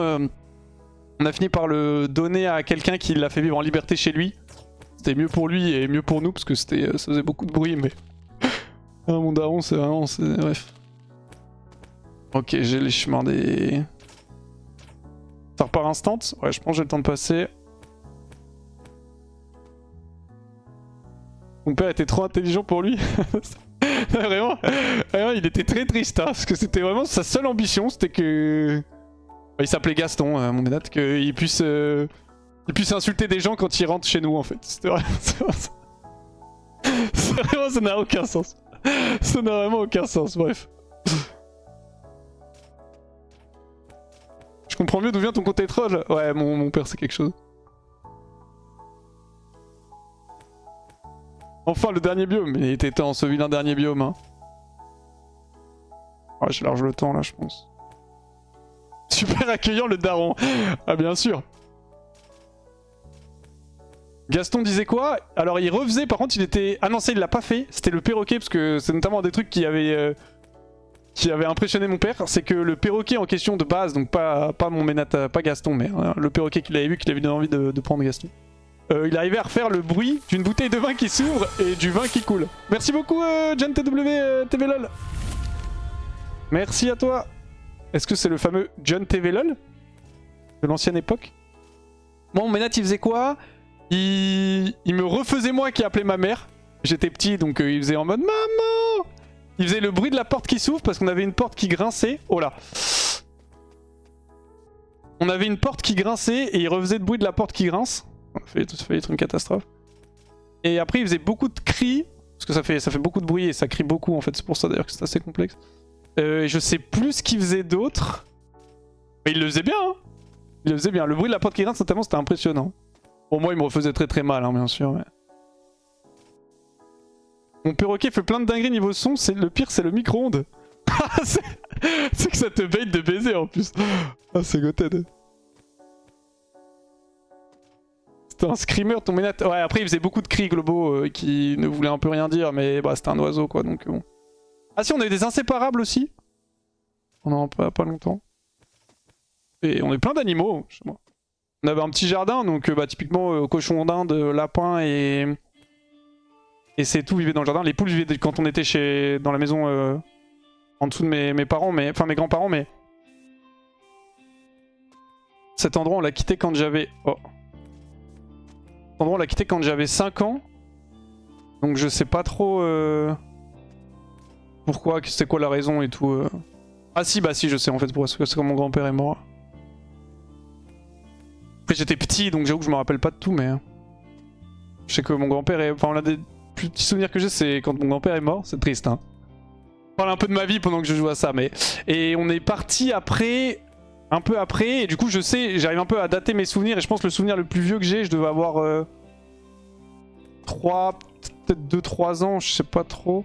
on a fini par le donner à quelqu'un qui l'a fait vivre en liberté chez lui. C'était mieux pour lui et mieux pour nous parce que ça faisait beaucoup de bruit. Mais mon daron c'est vraiment... Bref. Ok, j'ai les chemins des... Ça repart instant? Ouais, je pense que j'ai le temps de passer. Mon père était trop intelligent pour lui. Vraiment, vraiment, il était très triste, hein, parce que c'était vraiment sa seule ambition, c'était que... Il s'appelait Gaston, mon ménat, qu'il puisse insulter des gens quand il rentre chez nous, en fait. C'était vraiment... Vraiment, ça n'a aucun sens. Ça n'a vraiment aucun sens, bref. Je comprends mieux d'où vient ton côté troll. Ouais, mon père, c'est quelque chose. Enfin, le dernier biome. Il était temps, ce vilain dernier biome. Hein. Ouais, j'ai large le temps, là, je pense. Super accueillant, le daron. Ah, bien sûr. Gaston disait quoi? Alors, il refaisait, par contre, il était... Ah non, ça, il l'a pas fait. C'était le perroquet, parce que c'est notamment un des trucs qui avait impressionné mon père. C'est que le perroquet en question de base, donc pas mon Ménat, pas Gaston, mais le perroquet qu'il avait vu, qu'il avait donné envie de prendre Gaston. Il arrivait à refaire le bruit d'une bouteille de vin qui s'ouvre et du vin qui coule. Merci beaucoup, John TW TVLOL. Merci à toi. Est-ce que c'est le fameux John TVLOL de l'ancienne époque? Mon Ménat, il faisait quoi? Il me refaisait moi qui appelait ma mère. J'étais petit, donc il faisait en mode maman. Il faisait le bruit de la porte qui s'ouvre parce qu'on avait une porte qui grinçait. Oh là. On avait une porte qui grinçait et il refaisait le bruit de la porte qui grince. Ça fait être une catastrophe. Et après, il faisait beaucoup de cris. Parce que ça fait beaucoup de bruit et ça crie beaucoup en fait. C'est pour ça d'ailleurs que c'est assez complexe. Je sais plus ce qu'il faisait d'autre. Mais il le faisait bien. Hein. Il le faisait bien. Le bruit de la porte qui grince, notamment, c'était impressionnant. Bon, moi, il me refaisait très très mal, hein, bien sûr. Mais... Mon perroquet fait plein de dingueries niveau son. Le pire, c'est le micro-ondes. C'est que ça te bait de baiser en plus. Ah, c'est goted. C'était un screamer, ton Ménat. Ouais, après, il faisait beaucoup de cris globaux qui ne voulaient un peu rien dire, mais bah, c'était un oiseau, quoi, donc bon. Ah si, on a eu des inséparables aussi. Pendant pas longtemps. Et on a eu plein d'animaux chez moi. On avait un petit jardin, donc bah, typiquement cochon d'Inde, lapin et c'est tout vivait dans le jardin. Les poules vivaient quand on était dans la maison en dessous de mes parents, enfin mes grands-parents, mais... Cet endroit, on l'a quitté quand j'avais... Oh. Cet endroit, on l'a quitté quand j'avais 5 ans. Donc je sais pas trop... Pourquoi, c'est quoi la raison et tout. Ah si, bah si, je sais en fait pourquoi. C'est quand mon grand-père est mort. Après j'étais petit, donc j'avoue que je me rappelle pas de tout, mais... Je sais que mon grand-père est... Enfin, l'un des plus petits souvenirs que j'ai, c'est quand mon grand-père est mort. C'est triste, hein. Je parle un peu de ma vie pendant que je joue à ça, mais... Et on est parti après... Un peu après, et du coup je sais, j'arrive un peu à dater mes souvenirs, et je pense que le souvenir le plus vieux que j'ai, je devais avoir... peut-être 2-3 ans, je sais pas trop.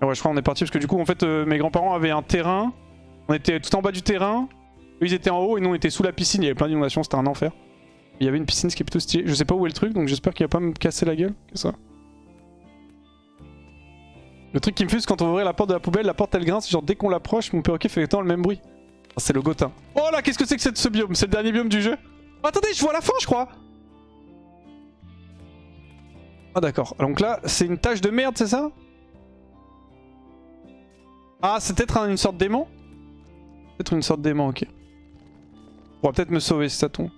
Ouais, je crois qu'on est parti parce que du coup, en fait, mes grands-parents avaient un terrain. On était tout en bas du terrain. Eux, ils étaient en haut et nous, on était sous la piscine. Il y avait plein d'inondations, c'était un enfer. Il y avait une piscine, ce qui est plutôt stylé. Je sais pas où est le truc, donc j'espère qu'il va pas me casser la gueule. Que ça. Le truc qui me fuse quand on ouvrait la porte de la poubelle, la porte elle grince. Genre, dès qu'on l'approche, mon perroquet fait tant le même bruit. Ah, c'est le Gotin. Oh là, qu'est-ce que c'est que ce biome? C'est le dernier biome du jeu. Oh, attendez, je vois la fin, je crois. Ah, d'accord. Donc là, c'est une tache de merde, c'est ça? Ah, c'est peut-être une sorte d'aimant? Peut-être une sorte d'aimant, ok. On pourra peut-être me sauver si ça tombe.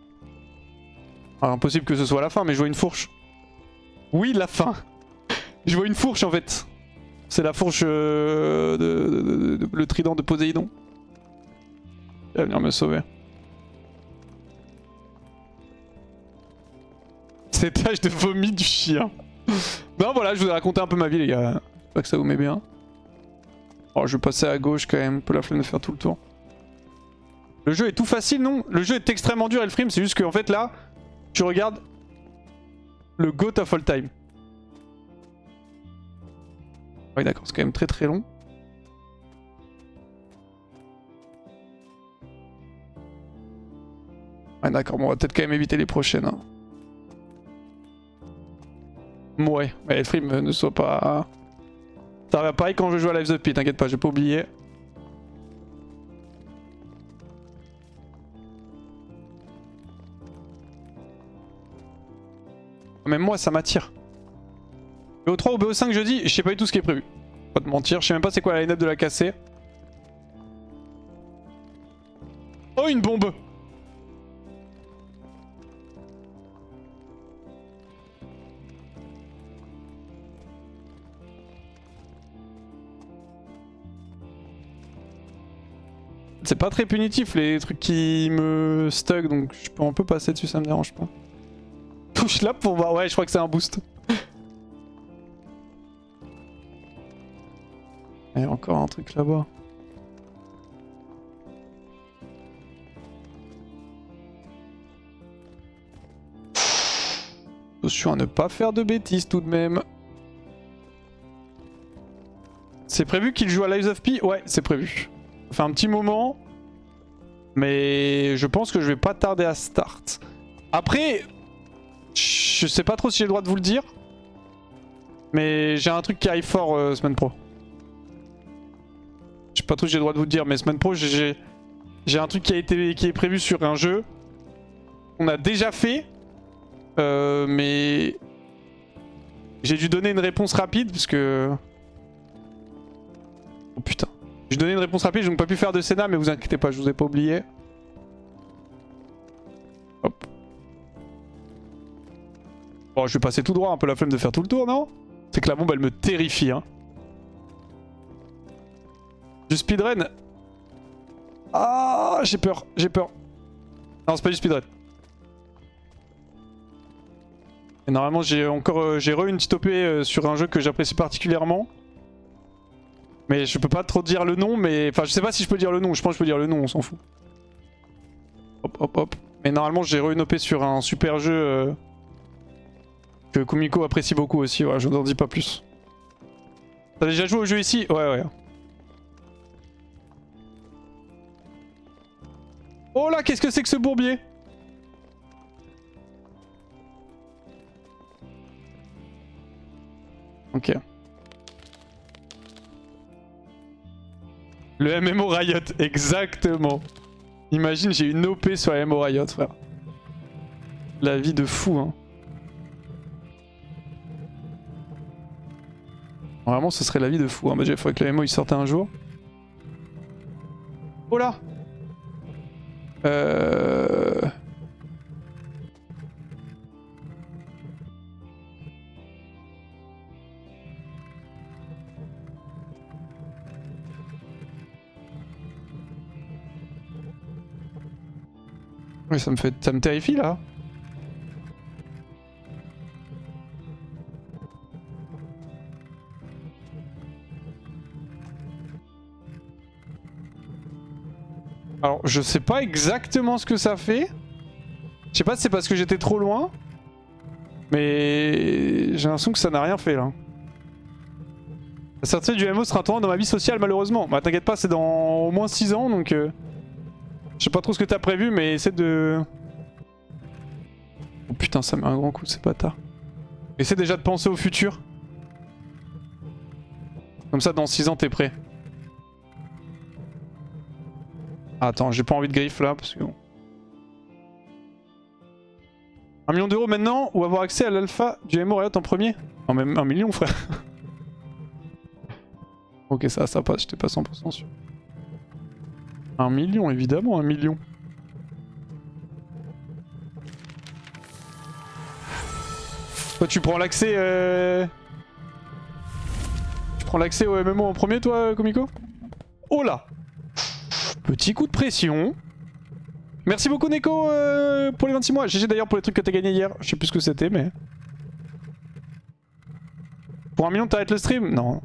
Ah, impossible que ce soit la fin, mais je vois une fourche. Oui, la fin. Je vois une fourche en fait. C'est la fourche le trident de Poséidon. Il va venir me sauver. Cette tache de vomi du chien. Non, voilà, je vous ai raconté un peu ma vie, les gars. J'espère que ça vous met bien. Oh, je vais passer à gauche quand même, un peu la flemme de faire tout le tour. Le jeu est tout facile, non? Le jeu est extrêmement dur, Elfrim, c'est juste qu'en fait là, tu regardes le GOAT of all time. Oui d'accord, c'est quand même très très long. Ouais d'accord, bon, on va peut-être quand même éviter les prochaines. Hein. Ouais, mais Elfrim ne soit pas... Ça va pareil quand je joue à Live the Pit, t'inquiète pas, j'ai pas oublié. Même moi ça m'attire. BO3 ou BO5 jeudi, je sais pas du tout ce qui est prévu. Pas te mentir, je sais même pas c'est quoi la line-up de la casser. Oh une bombe! c'est pas très punitif les trucs qui me stuck, donc je peux un peu passer dessus, ça me dérange pas. Touche là pour voir, ouais je crois que c'est un boost. Et encore un truc là-bas. Attention à ne pas faire de bêtises tout de même. C'est prévu qu'il joue à Lies of P? Ouais, c'est prévu. Ça fait un petit moment. Mais je pense que je vais pas tarder à start. Après, je sais pas trop si j'ai le droit de vous le dire. Mais j'ai un truc qui arrive fort semaine pro. Je sais pas trop si j'ai le droit de vous le dire, mais semaine pro, j'ai un truc qui est prévu sur un jeu qu'on a déjà fait. Mais j'ai dû donner une réponse rapide parce que... Oh putain. J'ai donné une réponse rapide, je n'ai pas pu faire de Sénat, mais vous inquiétez pas, je vous ai pas oublié. Hop. Bon, je vais passer tout droit, un peu la flemme de faire tout le tour, non? C'est que la bombe, elle me terrifie, hein. Du speedrun. Ah, j'ai peur, j'ai peur. Non, c'est pas du speedrun. Et normalement, j'ai re une petite OP sur un jeu que j'apprécie particulièrement. Mais je peux pas trop dire le nom, mais... Enfin, je sais pas si je peux dire le nom, je pense que je peux dire le nom, on s'en fout. Hop, hop, hop. Mais normalement, j'ai re une OP sur un super jeu que Kumiko apprécie beaucoup aussi, voilà, je n'en dis pas plus. T'as déjà joué au jeu ici? Ouais, ouais. Oh là, qu'est-ce que c'est que ce bourbier? Ok. Le MMO Riot, exactement. Imagine, j'ai une OP sur la MMO Riot, frère. La vie de fou, hein. Vraiment, ce serait la vie de fou. Hein. Bah, il faudrait que le MMO il sorte un jour. Oh là! Oui, ça me terrifie là. Alors, je sais pas exactement ce que ça fait. Je sais pas si c'est parce que j'étais trop loin. Mais j'ai l'impression que ça n'a rien fait là. La sortie du MMO sera un tournant dans ma vie sociale malheureusement. Bah t'inquiète pas, c'est dans au moins 6 ans donc... Je sais pas trop ce que t'as prévu mais essaie de... Oh putain, ça met un grand coup ces bâtards. Essaie déjà de penser au futur. Comme ça dans 6 ans t'es prêt. Attends, j'ai pas envie de griffe là parce que... 1 million d'euros maintenant ou avoir accès à l'alpha du MMO Riot en premier? Non, même 1 million frère. Ok, ça passe, j'étais pas 100% sûr. 1 million, évidemment, 1 million. Toi, tu prends l'accès Tu prends l'accès au MMO en premier, toi, Kumiko? Oh là! Petit coup de pression. Merci beaucoup, Neko, pour les 26 mois. GG d'ailleurs pour les trucs que t'as gagné hier. Je sais plus ce que c'était, mais... Pour 1 million, t'arrêtes le stream? Non.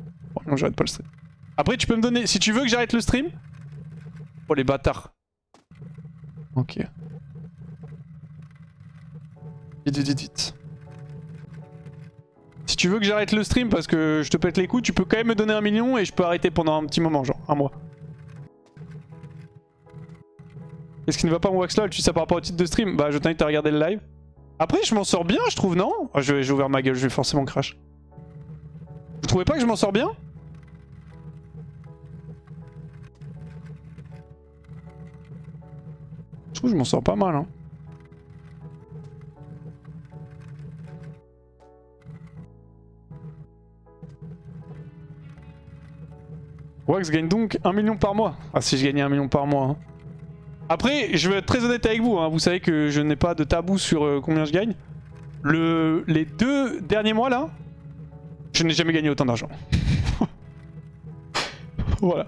Non, j'arrête pas le stream. Après, tu peux me donner... Si tu veux que j'arrête le stream... Oh, les bâtards. Ok. Vite, vite, vite, vite. Si tu veux que j'arrête le stream parce que je te pète les coups, tu peux quand même me donner 1 million et je peux arrêter pendant un petit moment, genre 1 mois. Qu'est-ce qui ne va pas mon Waxlol? Tu sais par rapport au titre de stream? Bah je t'invite à regarder le live. Après je m'en sors bien je trouve, non? Oh, j'ai ouvert ma gueule, je vais forcément crash. Vous trouvez pas que je m'en sors bien? Je trouve que je m'en sors pas mal hein. Wax gagne donc 1 million par mois. Ah si je gagnais 1 million par mois hein. Après, je vais être très honnête avec vous, hein. Vous savez que je n'ai pas de tabou sur combien je gagne. Les 2 derniers mois là, je n'ai jamais gagné autant d'argent. Voilà.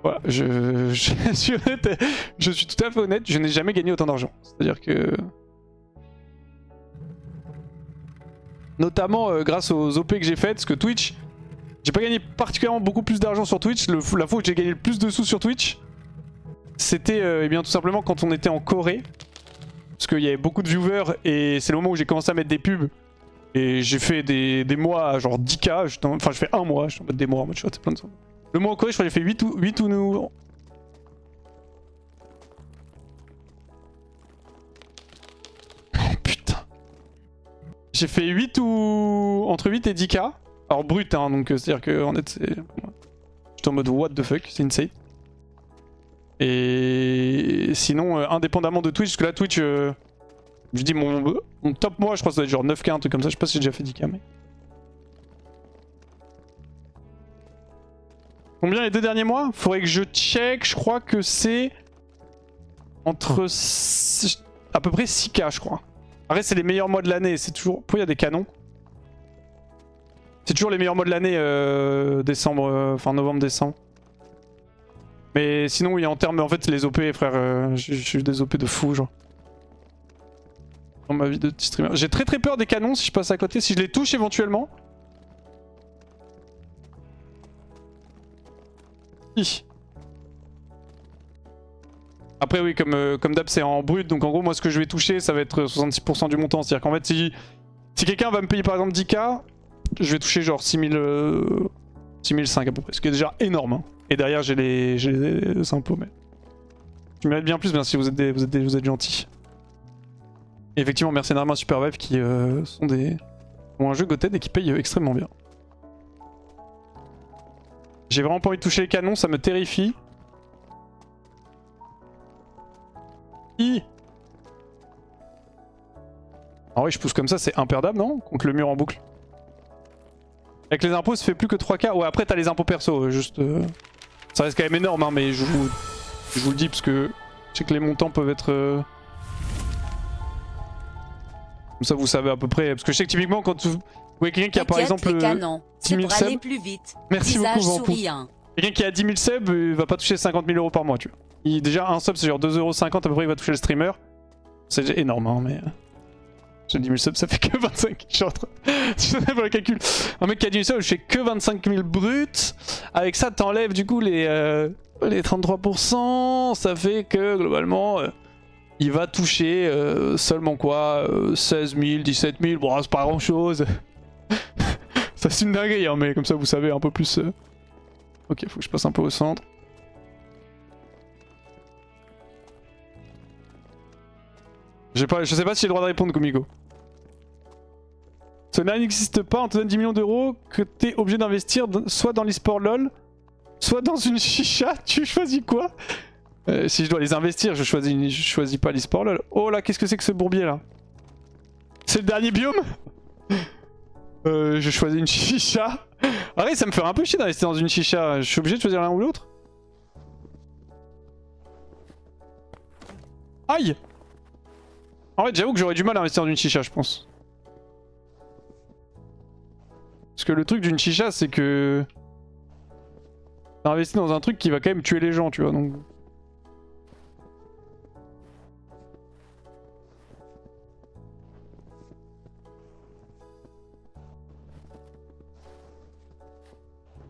Voilà, je suis honnête, je suis tout à fait honnête, je n'ai jamais gagné autant d'argent. C'est-à-dire que... Notamment grâce aux OP que j'ai faites, parce que Twitch, j'ai pas gagné particulièrement beaucoup plus d'argent sur Twitch. La fois où j'ai gagné le plus de sous sur Twitch, c'était eh bien tout simplement quand on était en Corée. Parce qu'il y avait beaucoup de viewers et c'est le moment où j'ai commencé à mettre des pubs. Et j'ai fait des mois à genre 10K, enfin je fais un mois, je suis en mode des mois en mode shot, c'est plein de ça. Le mois en Corée je crois que j'ai fait 8 ou 9... Oh putain. J'ai fait 8 ou... entre 8 et 10K. Alors brut hein, donc c'est à dire que en net c'est... J'étais en mode what the fuck, c'est insane. Et sinon indépendamment de Twitch, parce que là Twitch... Je dis mon top mois je crois que ça doit être genre 9K un truc comme ça, je sais pas si j'ai déjà fait 10K mais... Combien les 2 derniers mois? Faudrait que je check, je crois que c'est... Entre... à peu près 6K je crois. Après c'est les meilleurs mois de l'année, c'est toujours... Pourquoi il y a des canons? C'est toujours les meilleurs mois de l'année, décembre, enfin novembre-décembre. Mais sinon oui en termes, en fait c'est les OP frère, j'ai eu des OP de fou genre. Dans ma vie de petit streamer. J'ai très peur des canons si je passe à côté, si je les touche éventuellement. Hi. Après oui comme d'hab c'est en brut, donc en gros moi ce que je vais toucher ça va être 66% du montant. C'est à dire qu'en fait si quelqu'un va me payer par exemple 10K, je vais toucher genre 6005 à peu près, ce qui est déjà énorme hein. Et derrière j'ai les impôts mais... Je mérite bien plus, merci, vous êtes gentils. Et effectivement merci énormément à Supervive qui ont un jeu Goten et qui paye extrêmement bien. J'ai vraiment pas envie de toucher les canons, ça me terrifie. Ah oui je pousse comme ça c'est imperdable non? Contre le mur en boucle. Avec les impôts ça fait plus que 3K. Ouais après t'as les impôts perso juste... Ça reste quand même énorme hein, mais je vous le dis parce que je sais que les montants peuvent être... Comme ça vous savez à peu près. Parce que je sais que typiquement quand vous voyez quelqu'un qui a par exemple 10 000 subs... plus vite. Merci beaucoup Vampou. Souriant. Quelqu'un qui a 10 000 subs il va pas toucher 50 000 € par mois tu vois. Déjà un sub c'est genre 2,50 € à peu près il va toucher le streamer. C'est énorme hein mais... J'ai 10 000 subs ça fait que 25. Je suis en train... Je fais le calcul. Un mec qui a 10 000 subs je fais que 25 000 bruts. Avec ça t'enlèves du coup les 33%. Ça fait que globalement... il va toucher seulement quoi 16 000, 17 000, bon c'est pas grand chose. Ça c'est une dinguerie hein, mais comme ça vous savez un peu plus... Ok faut que je passe un peu au centre. Je sais pas si j'ai le droit de répondre Komiko. Cela n'existe pas, on te donne 10 millions d'euros que t'es obligé d'investir soit dans l'e-sport LOL, soit dans une chicha, tu choisis quoi? Si je dois les investir, je choisis pas l'e-sport lol. Oh là, qu'est-ce que c'est que ce bourbier là? C'est le dernier biome? Je choisis une chicha. Ah ouais, ça me ferait un peu chier d'investir dans une chicha. Je suis obligé de choisir l'un ou l'autre? Aïe! En fait, j'avoue que j'aurais du mal à investir dans une chicha, je pense. Parce que le truc d'une chicha, c'est que... t'as investi dans un truc qui va quand même tuer les gens, tu vois, donc...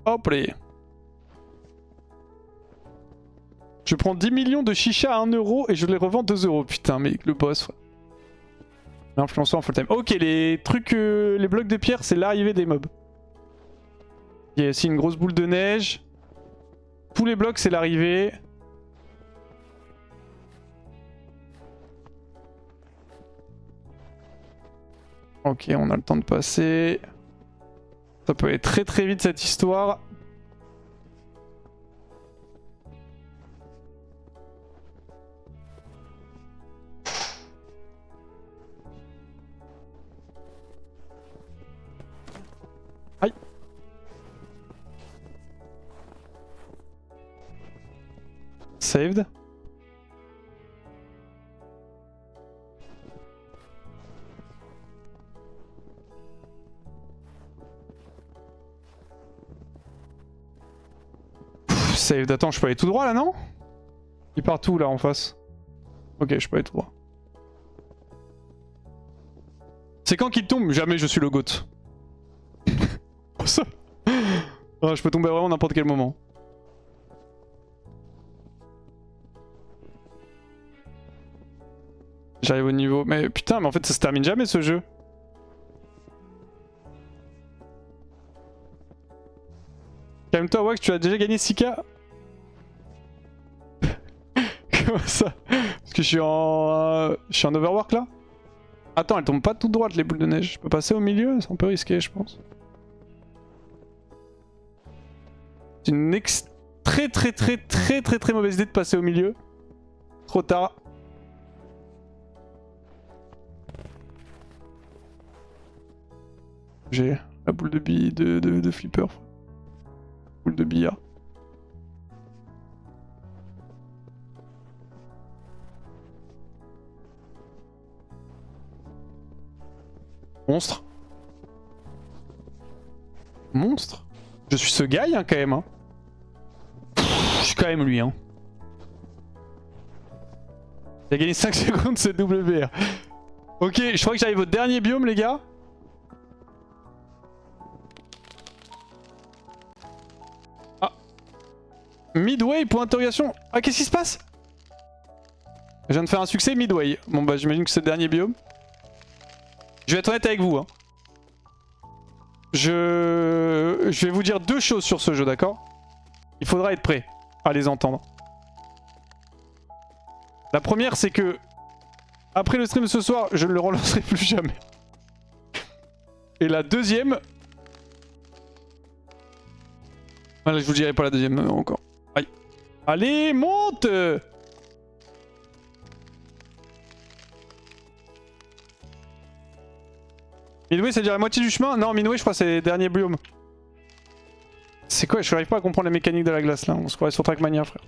Hop là. Je prends 10 millions de chicha à 1 € et je les revends 2 €. Putain, mais le boss, frère. L'influenceur en full time. Ok, les trucs, les blocs de pierre, c'est l'arrivée des mobs. Il y a aussi une grosse boule de neige. Tous les blocs, c'est l'arrivée. Ok, on a le temps de passer. Ça peut aller très très vite cette histoire. Aïe. Saved. Save. Attends, je peux aller tout droit là, non? Il part tout là en face. Ok, je peux aller tout droit. C'est quand qu'il tombe? Jamais je suis le GOAT. Ça. Ah, je peux tomber vraiment n'importe quel moment. J'arrive au niveau... Mais putain, mais en fait ça se termine jamais ce jeu. Calme-toi Wax, tu as déjà gagné 6K. Comment ça? Parce que je suis en overwork là. Attends, elles tombent pas toutes droites les boules de neige. Je peux passer au milieu? C'est un peu risqué je pense. C'est une très mauvaise idée de passer au milieu. Trop tard. J'ai la boule de bille de flipper. Boule de billard. Monstre. Monstre. Je suis ce gars hein, quand même. Hein. Je suis quand même lui. Hein. Il a gagné 5 secondes ce WR. Ok, je crois que j'arrive au dernier biome les gars. Ah. Midway, point d'interrogation. Ah, qu'est-ce qui se passe? Je viens de faire un succès Midway. Bon bah j'imagine que c'est le dernier biome. Je vais être honnête avec vous. Hein. Je vais vous dire deux choses sur ce jeu, d'accord? Il faudra être prêt à les entendre. La première, c'est que après le stream ce soir, je ne le relancerai plus jamais. Et la deuxième... Voilà, je vous dirai pas la deuxième encore. Aïe. Allez, monte! Midway, c'est déjà la moitié du chemin? Non, Midway, je crois que c'est les derniers biomes. C'est quoi? Je n'arrive pas à comprendre la mécanique de la glace là. On se croirait sur Trackmania, frère.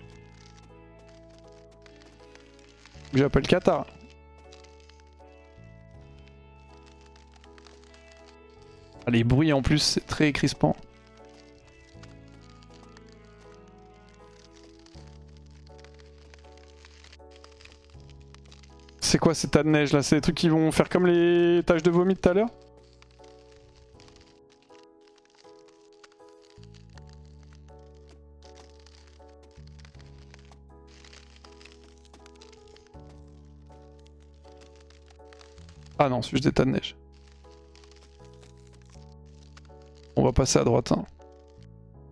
J'appelle Qatar. Ah, les bruits en plus, c'est très crispant. C'est quoi ces tas de neige là? C'est des trucs qui vont faire comme les taches de vomi de tout à l'heure? Ah non, c'est juste des tas de neige. On va passer à droite. Hein.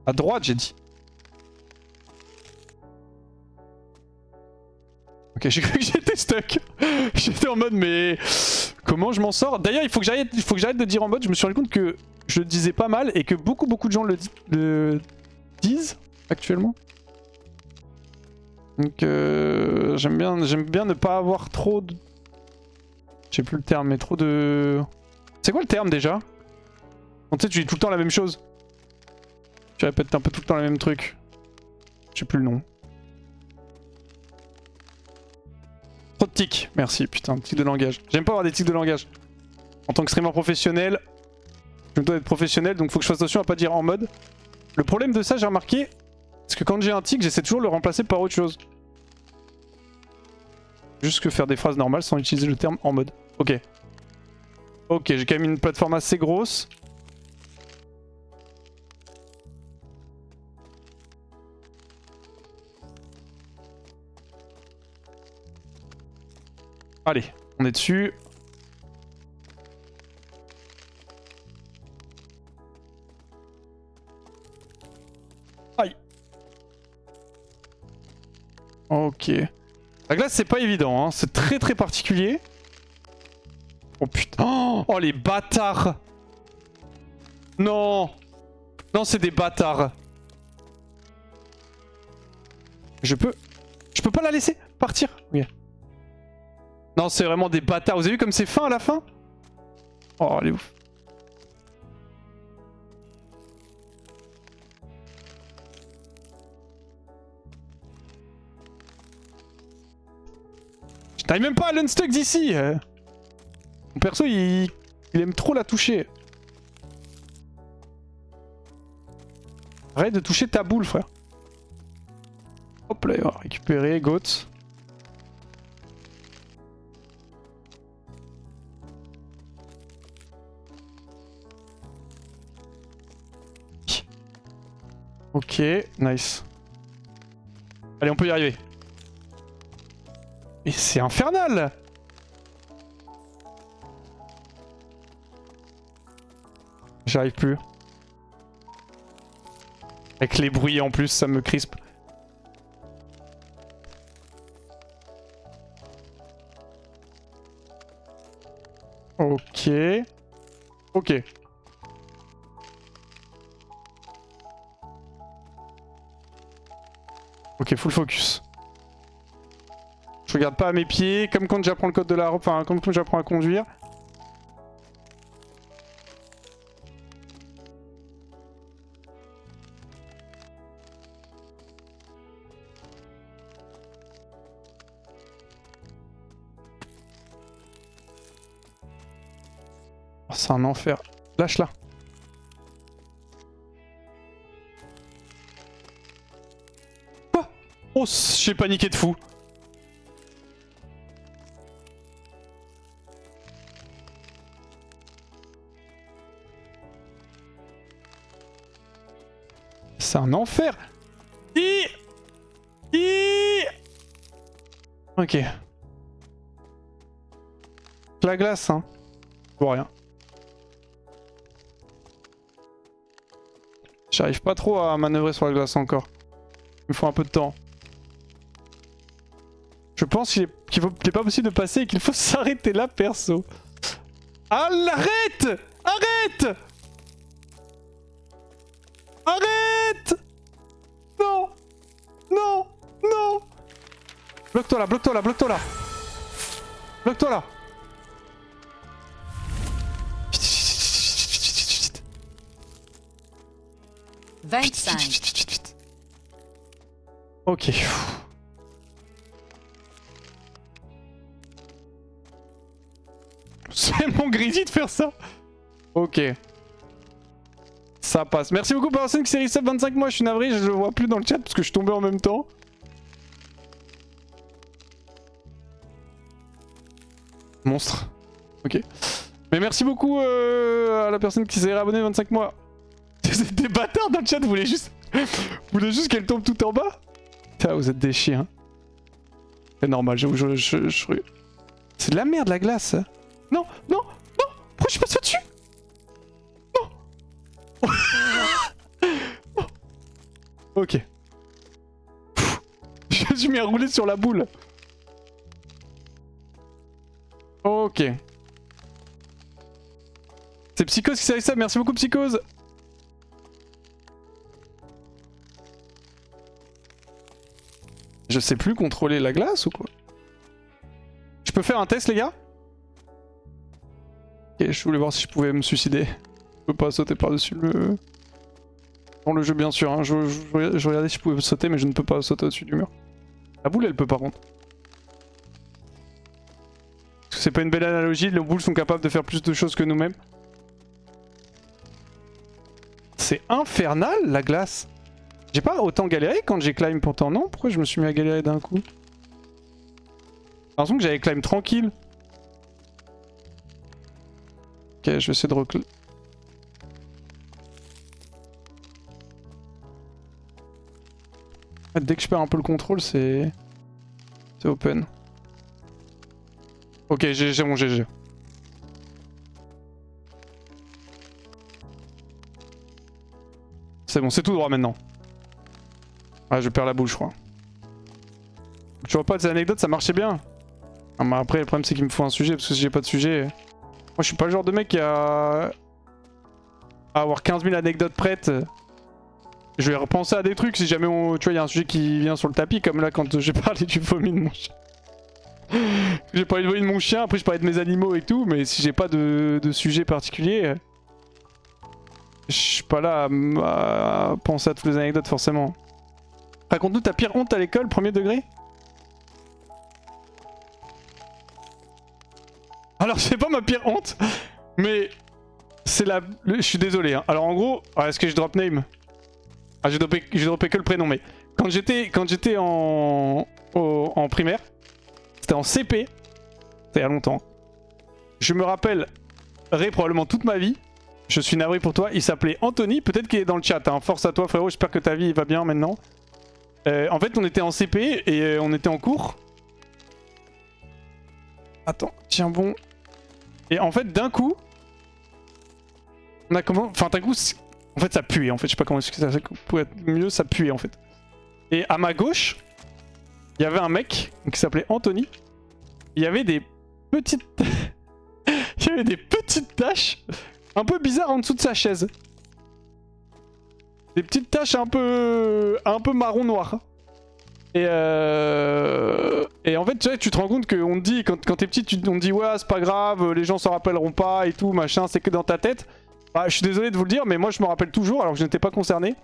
À droite, j'ai dit. Ok, j'ai cru que j'étais stuck. J'étais en mode, mais comment je m'en sors? D'ailleurs, il faut que j'arrête de dire en mode. Je me suis rendu compte que je le disais pas mal et que beaucoup de gens le disent actuellement. Donc, j'aime bien ne pas avoir trop de... Je sais plus le terme, mais trop de... C'est quoi le terme déjà? Tu sais, tu dis tout le temps la même chose. Tu répètes un peu tout le temps le même truc. Je sais plus le nom. Trop de tics, merci, putain, tics de langage. J'aime pas avoir des tics de langage. En tant que streamer professionnel, je me dois d'être professionnel, donc faut que je fasse attention à pas dire en mode. Le problème de ça, j'ai remarqué, c'est que quand j'ai un tic, j'essaie toujours de le remplacer par autre chose. Juste que faire des phrases normales sans utiliser le terme en mode. Ok. Ok, j'ai quand même une plateforme assez grosse. Allez, on est dessus. Aïe. Ok. La glace c'est pas évident, hein. C'est très particulier. Oh putain. Oh les bâtards. Non. Non c'est des bâtards. Je peux pas la laisser partir. Oui. Non c'est vraiment des bâtards. Vous avez vu comme c'est fin à la fin? Oh elle est ouf. Je n'arrive même pas à l'unstuck d'ici. Mon perso il aime trop la toucher. Arrête de toucher ta boule frère. Hop là, on va récupérer, goat. Ok, nice. Allez, on peut y arriver. Mais c'est infernal! J'arrive plus. Avec les bruits en plus, ça me crispe. Ok. Ok. Ok, full focus. Je regarde pas à mes pieds, comme quand j'apprends le code de la route, enfin comme quand j'apprends à conduire. Oh, c'est un enfer. Lâche-la. Quoi? Oh, j'ai paniqué de fou. C'est un enfer. Ok. La glace, hein. Pour rien. J'arrive pas trop à manœuvrer sur la glace encore. Il me faut un peu de temps. Je pense qu'il est pas possible de passer et qu'il faut s'arrêter là, perso. Ah, arrête! Arrête! Arrête! Non! Non! Non! Bloque-toi là, bloque-toi là, bloque-toi là! Bloque-toi là! 25. Ok. C'est mon grisy de faire ça. Ok. Ça passe. Merci beaucoup personne qui s'est reset 25 mois. Je suis navré, je le vois plus dans le chat parce que je suis tombé en même temps. Monstre. Ok. Mais merci beaucoup à la personne qui s'est réabonnée 25 mois. Vous êtes des bâtards dans le chat, vous voulez juste qu'elle tombe tout en bas? Putain, vous êtes des chiens. C'est normal, c'est de la merde la glace. Non, non, non. Pourquoi je suis passé au-dessus? Non. Non. Ok. Je me suis mis à rouler sur la boule. Ok. C'est Psychose qui s'est avec ça, merci beaucoup Psychose. Je sais plus contrôler la glace ou quoi? Je peux faire un test les gars? Ok, je voulais voir si je pouvais me suicider. Je peux pas sauter par-dessus le... Dans le jeu bien sûr, hein. je regardais si je pouvais sauter mais je ne peux pas sauter au-dessus du mur. La boule elle peut par contre. C'est pas une belle analogie, les boules sont capables de faire plus de choses que nous-mêmes. C'est infernal la glace. J'ai pas autant galéré quand j'ai climb pourtant, non? Pourquoi je me suis mis à galérer d'un coup? J'ai l'impression que j'avais climb tranquille. Ok, je vais essayer de recl... Dès que je perds un peu le contrôle, c'est open. Ok, j'ai mon GG. C'est bon, c'est tout droit maintenant. Ah, je perds la boule, je crois. Tu vois pas, ces anecdotes, ça marchait bien. Ah, mais après, le problème, c'est qu'il me faut un sujet, parce que si j'ai pas de sujet... Moi, je suis pas le genre de mec qui a... à avoir 15 000 anecdotes prêtes. Je vais repenser à des trucs si jamais on... tu vois, il y a un sujet qui vient sur le tapis, comme là, quand j'ai parlé du vomi de mon chien. J'ai parlé du vomi de mon chien, après je parlais de mes animaux et tout, mais si j'ai pas de sujet particulier... Je suis pas là à penser à toutes les anecdotes, forcément. Raconte-nous ta pire honte à l'école, premier degré. Alors c'est pas ma pire honte, mais c'est la... Je suis désolé, hein. Alors en gros, est-ce que je drop name? Ah, j'ai droppé que le prénom, mais... quand j'étais en primaire, c'était en CP, c'était il y a longtemps. Je me rappelle probablement toute ma vie. Je suis navré pour toi. Il s'appelait Anthony. Peut-être qu'il est dans le chat. Hein. Force à toi, frérot. J'espère que ta vie va bien maintenant. En fait, on était en CP et on était en cours. Attends, tiens bon. Et en fait, d'un coup, on a comment. Enfin, d'un coup, en fait, ça puait. En fait, je sais pas comment expliquer ça. Pour être mieux, ça puait en fait. Et à ma gauche, il y avait un mec qui s'appelait Anthony. Il y avait des petites. Il y avait des petites taches un peu bizarres en dessous de sa chaise. Des petites taches un peu marron noir. Et en fait, tu te rends compte qu'on te dit, quand t'es petit, on te dit ouais, c'est pas grave, les gens s'en rappelleront pas et tout, machin, c'est que dans ta tête. Bah, je suis désolé de vous le dire, mais moi je me rappelle toujours alors que je n'étais pas concerné.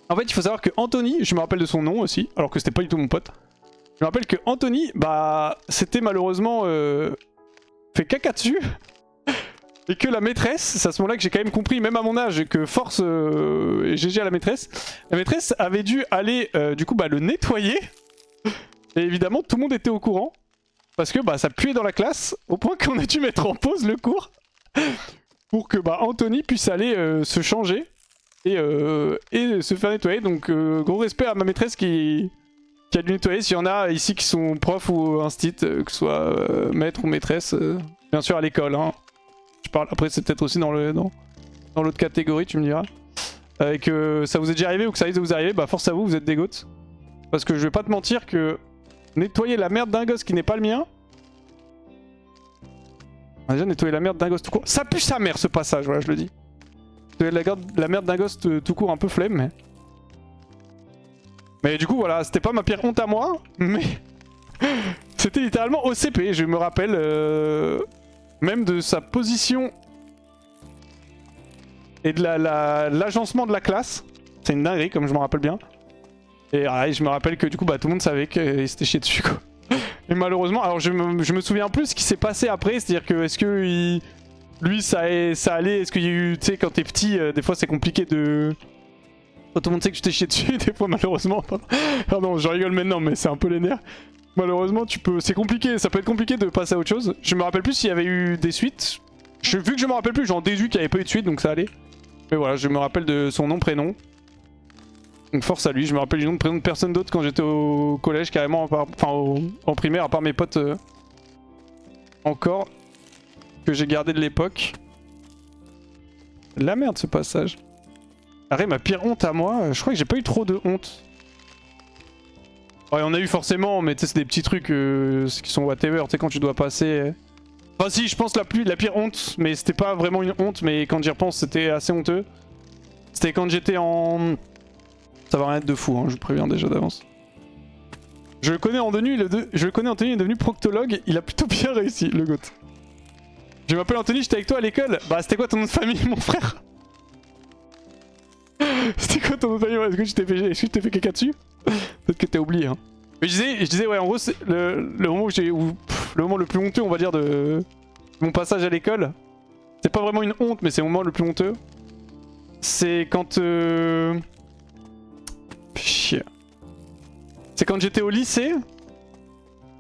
En fait, il faut savoir que Anthony, je me rappelle de son nom aussi, alors que c'était pas du tout mon pote. Je me rappelle que Anthony, bah, c'était malheureusement fait caca dessus. Et que la maîtresse, c'est à ce moment-là que j'ai quand même compris, même à mon âge, que force et GG à la maîtresse avait dû aller du coup bah, le nettoyer. Et évidemment, tout le monde était au courant. Parce que bah, ça puait dans la classe, au point qu'on a dû mettre en pause le cours. Pour que bah, Anthony puisse aller se changer et se faire nettoyer. Donc gros respect à ma maîtresse qui a dû nettoyer. S'il y en a ici qui sont profs ou instit, que ce soit maître ou maîtresse, bien sûr à l'école. Hein. Je parle après, c'est peut-être aussi dans l'autre catégorie, tu me diras. Et que ça vous est déjà arrivé ou que ça risque de vous arriver, bah force à vous, vous êtes des goats. Parce que je vais pas te mentir que nettoyer la merde d'un gosse qui n'est pas le mien. On a déjà nettoyé la merde d'un gosse tout court. Ça pue sa mère ce passage, voilà, je le dis. Nettoyer la merde d'un gosse tout court, un peu flemme, mais du coup, voilà, c'était pas ma pire honte à moi, mais c'était littéralement au CP. Je me rappelle même de sa position et de l'agencement de la classe. C'est une dinguerie, comme je me rappelle bien. Et je me rappelle que du coup, bah, tout le monde savait qu'il s'était chié dessus, quoi. Et malheureusement, alors je me souviens plus ce qui s'est passé après, c'est-à-dire que est-ce que lui ça allait, est-ce qu'il y a eu, tu sais, quand t'es petit, des fois c'est compliqué de... Quand tout le monde sait que tu t'es chié dessus, des fois malheureusement, pardon, je rigole maintenant, mais c'est un peu les nerfs. Malheureusement, c'est compliqué, ça peut être compliqué de passer à autre chose. Je me rappelle plus s'il y avait eu des suites. Vu que je me rappelle plus, j'en déduis qu'il n'y avait pas eu de suite, donc ça allait. Mais voilà, je me rappelle de son nom, prénom. Donc force à lui, je me rappelle du nom de prénom de personne d'autre quand j'étais au collège, carrément, en primaire, à part mes potes encore, que j'ai gardé de l'époque. La merde ce passage. Arrête, ma pire honte à moi, je crois que j'ai pas eu trop de honte. Ouais, on a eu forcément, mais tu sais, c'est des petits trucs qui sont whatever, tu sais, quand tu dois passer... Enfin si, je pense la pire honte, mais c'était pas vraiment une honte, mais quand j'y repense, c'était assez honteux. C'était quand j'étais en... Ça va rien être de fou, hein, je vous préviens déjà d'avance. Je le connais Anthony, il est devenu proctologue, il a plutôt bien réussi, le goat. Je m'appelle Anthony, j'étais avec toi à l'école. Bah c'était quoi ton nom de famille, mon frère? C'était quoi ton nom de famille? Est-ce que tu t'es fait caca dessus? Peut-être que t'as oublié, hein. Mais je disais ouais, en gros, c'est le moment le moment le plus honteux, on va dire, de mon passage à l'école. C'est pas vraiment une honte, mais c'est le moment le plus honteux. C'est quand... Chier. C'est quand j'étais au lycée.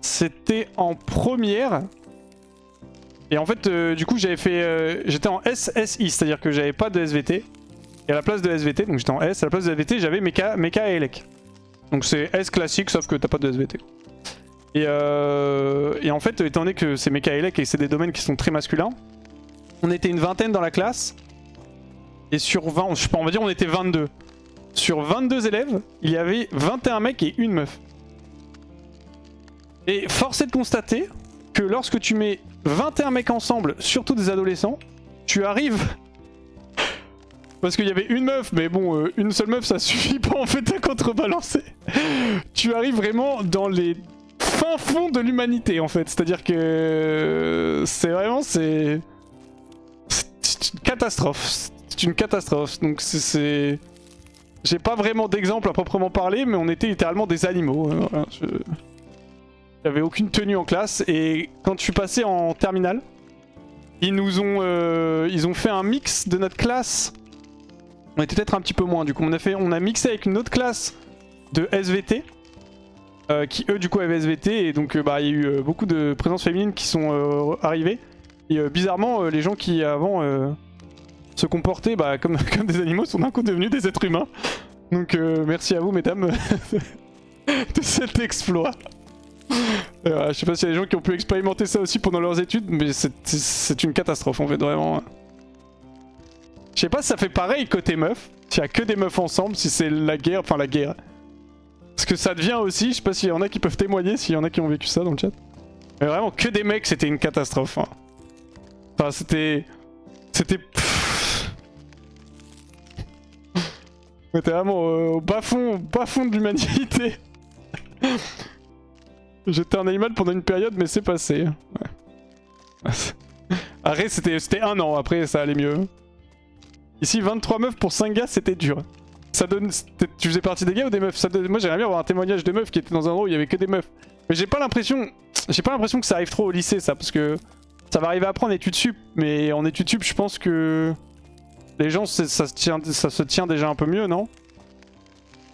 C'était en première. Et en fait, du coup, j'avais fait... j'étais en SSI, c'est-à-dire que j'avais pas de SVT. Et à la place de SVT, donc j'étais en S, à la place de SVT, j'avais Mecha et Elec. Donc c'est S classique, sauf que t'as pas de SVT. Et en fait, étant donné que c'est Mecha et Elec et c'est des domaines qui sont très masculins, on était une vingtaine dans la classe. Et sur 20, je sais pas, on va dire on était 22. Sur 22 élèves, il y avait 21 mecs et une meuf. Et force est de constater que lorsque tu mets 21 mecs ensemble, surtout des adolescents, tu arrives... Parce qu'il y avait une meuf, mais bon, une seule meuf ça suffit pas en fait à contrebalancer. Tu arrives vraiment dans les fins fonds de l'humanité en fait. C'est-à-dire que... C'est vraiment... C'est une catastrophe. C'est une catastrophe. Donc c'est... J'ai pas vraiment d'exemple à proprement parler, mais on était littéralement des animaux. Voilà, j'avais aucune tenue en classe, et quand je suis passé en terminale, ils ont fait un mix de notre classe. On était peut-être un petit peu moins, du coup on a mixé avec une autre classe de SVT. Qui eux du coup avaient SVT et donc bah, il y a eu beaucoup de présences féminines qui sont arrivées. Et bizarrement les gens qui avant se comportaient bah, comme des animaux sont d'un coup devenus des êtres humains. Donc merci à vous mesdames de cet exploit. Je sais pas s'il y a des gens qui ont pu expérimenter ça aussi pendant leurs études, mais c'est une catastrophe en fait vraiment. Je sais pas si ça fait pareil côté meuf, s'il y a que des meufs ensemble, si c'est la guerre, enfin la guerre. Parce que ça devient aussi, je sais pas s'il y en a qui peuvent témoigner, s'il y en a qui ont vécu ça dans le chat. Mais vraiment, que des mecs, c'était une catastrophe. Hein. Enfin, c'était... C'était... On était vraiment au bas fond de l'humanité. J'étais un animal pendant une période, mais c'est passé. Ouais. Après, c'était 1 an, après ça allait mieux. Ici, 23 meufs pour 5 gars, c'était dur. Ça donne... Tu faisais partie des gars ou des meufs? Moi j'aimerais bien avoir un témoignage de meufs qui étaient dans un endroit où il y avait que des meufs. Mais j'ai pas l'impression que ça arrive trop au lycée ça, parce que ça va arriver après en études sup. Mais en études sup je pense que les gens ça se tient déjà un peu mieux, non?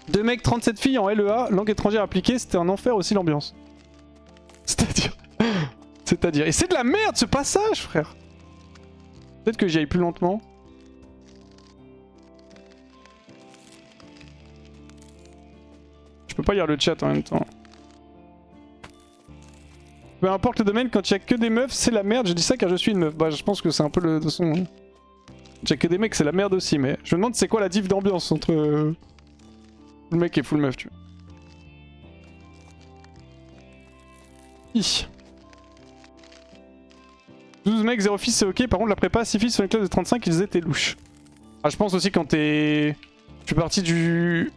2 mecs, 37 filles en LEA, langue étrangère appliquée, c'était un enfer aussi l'ambiance. C'est-à-dire... Et c'est de la merde ce passage frère. Peut-être que j'y aille plus lentement. Je peux pas lire le chat en même temps. Peu importe le domaine, quand il y a que des meufs, c'est la merde. Je dis ça car je suis une meuf. Bah, je pense que c'est un peu le son. Hein. Quand il y a que des mecs, c'est la merde aussi. Mais je me demande c'est quoi la diff d'ambiance entre full mec et full meuf, tu vois. 12 mecs, 0 fils, c'est ok. Par contre, la prépa, 6 fils sur une classe de 35, ils étaient louches. Ah, je pense aussi quand t'es... Je suis parti du...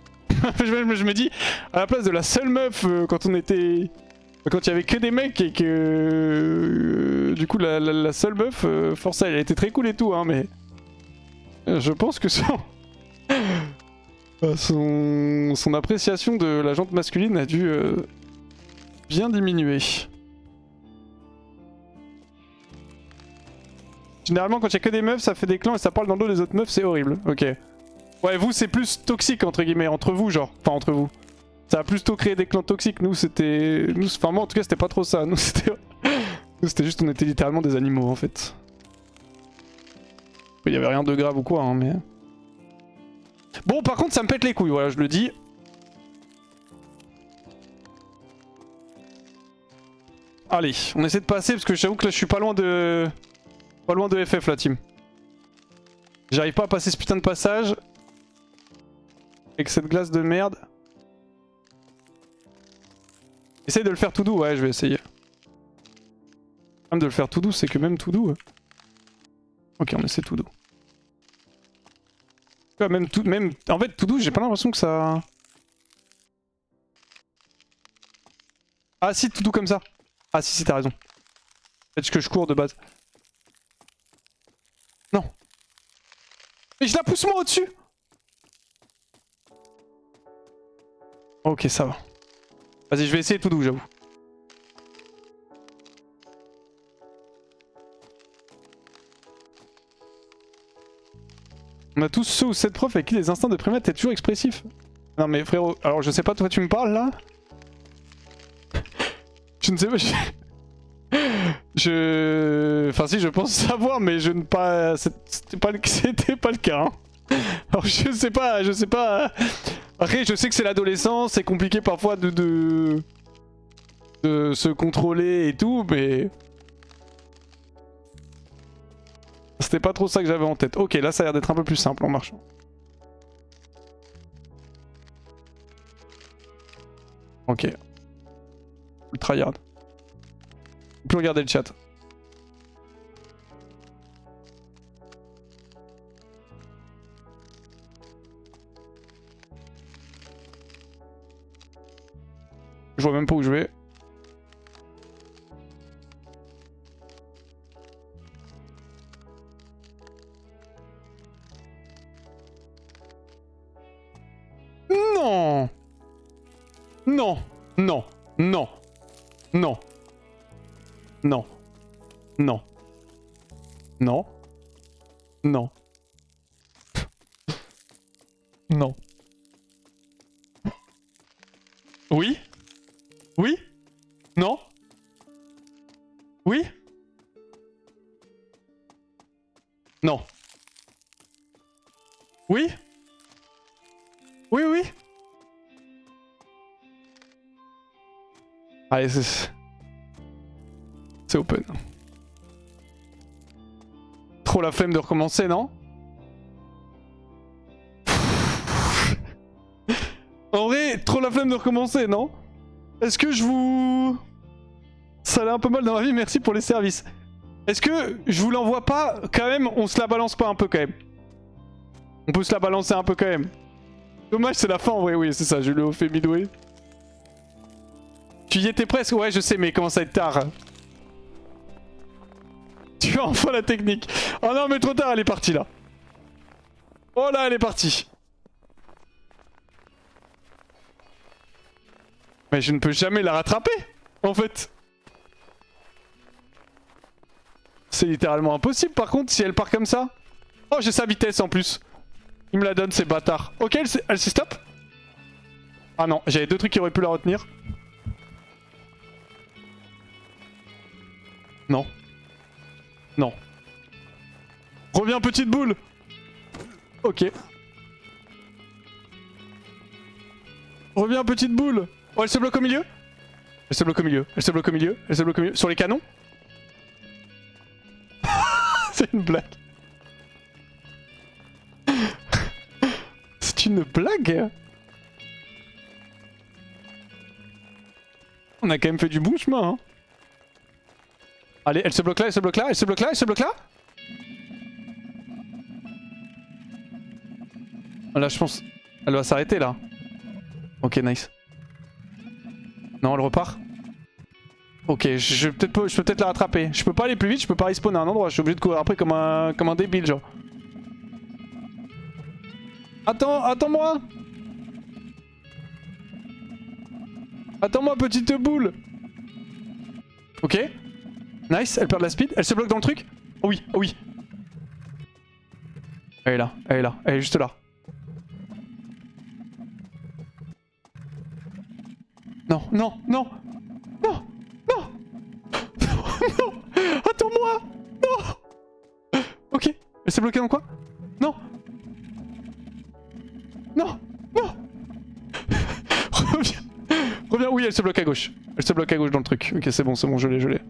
je me dis, à la place de la seule meuf, quand on était... Quand il y avait que des mecs et que... du coup, la seule meuf, force elle était très cool et tout, hein, mais... je pense que son appréciation de la jante masculine a dû bien diminuer. Généralement, quand il y a que des meufs, ça fait des clans et ça parle dans le dos des autres meufs, c'est horrible. Ok. Ouais, vous, c'est plus toxique, entre guillemets, entre vous, genre. Enfin, entre vous. Ça a plutôt créé des clans toxiques. Nous, c'était... Enfin, moi, en tout cas, c'était pas trop ça. Nous, c'était... juste, on était littéralement des animaux, en fait. Il y avait rien de grave ou quoi, hein, mais... Bon, par contre, ça me pète les couilles, voilà, je le dis. Allez, on essaie de passer, parce que j'avoue que là, je suis pas loin de... Pas loin de FF, la team. J'arrive pas à passer ce putain de passage. Avec cette glace de merde. Essaye de le faire tout doux, ouais, je vais essayer. Même de le faire tout doux, c'est que même tout doux. Ok, on essaie tout doux. Ouais, même... En fait, tout doux, j'ai pas l'impression que ça... Ah si, tout doux comme ça. Ah si, t'as raison. Peut-être que je cours de base. Non. Mais je la pousse moi au-dessus. Ok, ça va. Vas-y, je vais essayer tout doux, j'avoue. On a tous ceux ou cette prof avec qui les instincts de primate étaient toujours expressifs. Non mais frérot, alors je sais pas, toi tu me parles là? Je ne sais pas, Enfin si, je pense savoir, mais je ne pas... C'était pas le cas. Hein. Alors je sais pas... Après, je sais que c'est l'adolescence, c'est compliqué parfois de se contrôler et tout, mais... C'était pas trop ça que j'avais en tête. Ok, là ça a l'air d'être un peu plus simple en marchant. Ok. Le tryhard. On peut regarder le chat. Je vois même pas où je vais. Non! Non! Non! Non! Non! Non! Non! Non! Non! Non! Oui? Non? Oui? Non. Oui? Oui, oui. Allez, c'est open. Trop la flemme de recommencer, non? En vrai, trop la flemme de recommencer, non? Est-ce que je vous... Ça allait un peu mal dans ma vie, merci pour les services. Est-ce que je vous l'envoie pas quand même? On se la balance pas un peu quand même? On peut se la balancer un peu quand même. Dommage, c'est la fin en vrai, oui, c'est ça, je lui ai fait midway. Tu y étais presque? Ouais, je sais, mais comment ça va être tard. Tu as enfin la technique. Oh non, mais trop tard, elle est partie là. Oh là, elle est partie. Mais je ne peux jamais la rattraper, en fait. C'est littéralement impossible par contre si elle part comme ça. Oh, j'ai sa vitesse en plus. Il me la donne, ces bâtards. Ok, elle s'est stop. Ah non, j'avais deux trucs qui auraient pu la retenir. Non. Non. Reviens, petite boule. Ok. Reviens, petite boule. Oh, elle se bloque au milieu. Elle se bloque au milieu. Elle se bloque au milieu. Elle se bloque au milieu. Sur les canons. C'est une blague. C'est une blague. On a quand même fait du bon chemin, hein. Allez, elle se bloque là, elle se bloque là, elle se bloque là, elle se bloque là. Là, je pense... Elle va s'arrêter, là. Ok, nice. Non, elle repart. Ok, je peux peut-être la rattraper. Je peux pas aller plus vite, je peux pas respawn à un endroit. Je suis obligé de courir après comme un débile, genre. Attends-moi. Attends-moi, petite boule. Ok. Nice, elle perd de la speed. Elle se bloque dans le truc. Oh oui, oh oui. Elle est là, elle est là, elle est juste là. Non, non, non. Non, non. Non. Attends-moi. Non. Ok, elle s'est bloquée dans quoi? Non. Non, non. Reviens. Reviens, oui, elle se bloque à gauche. Elle se bloque à gauche dans le truc. Ok, c'est bon, je l'ai, je l'ai.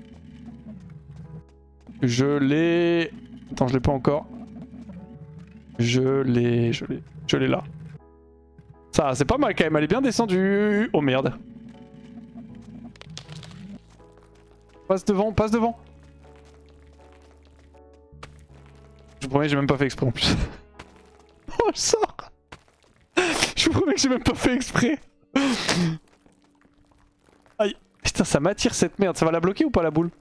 Je l'ai... Attends, je l'ai pas encore. Je l'ai là. Ça, c'est pas mal quand même, elle est bien descendue. Oh merde. Passe devant, passe devant. Je vous promets, j'ai même pas fait exprès en plus. Oh, je sors. Je vous promets que j'ai même pas fait exprès. Aïe. Putain, ça m'attire cette merde. Ça va la bloquer ou pas la boule?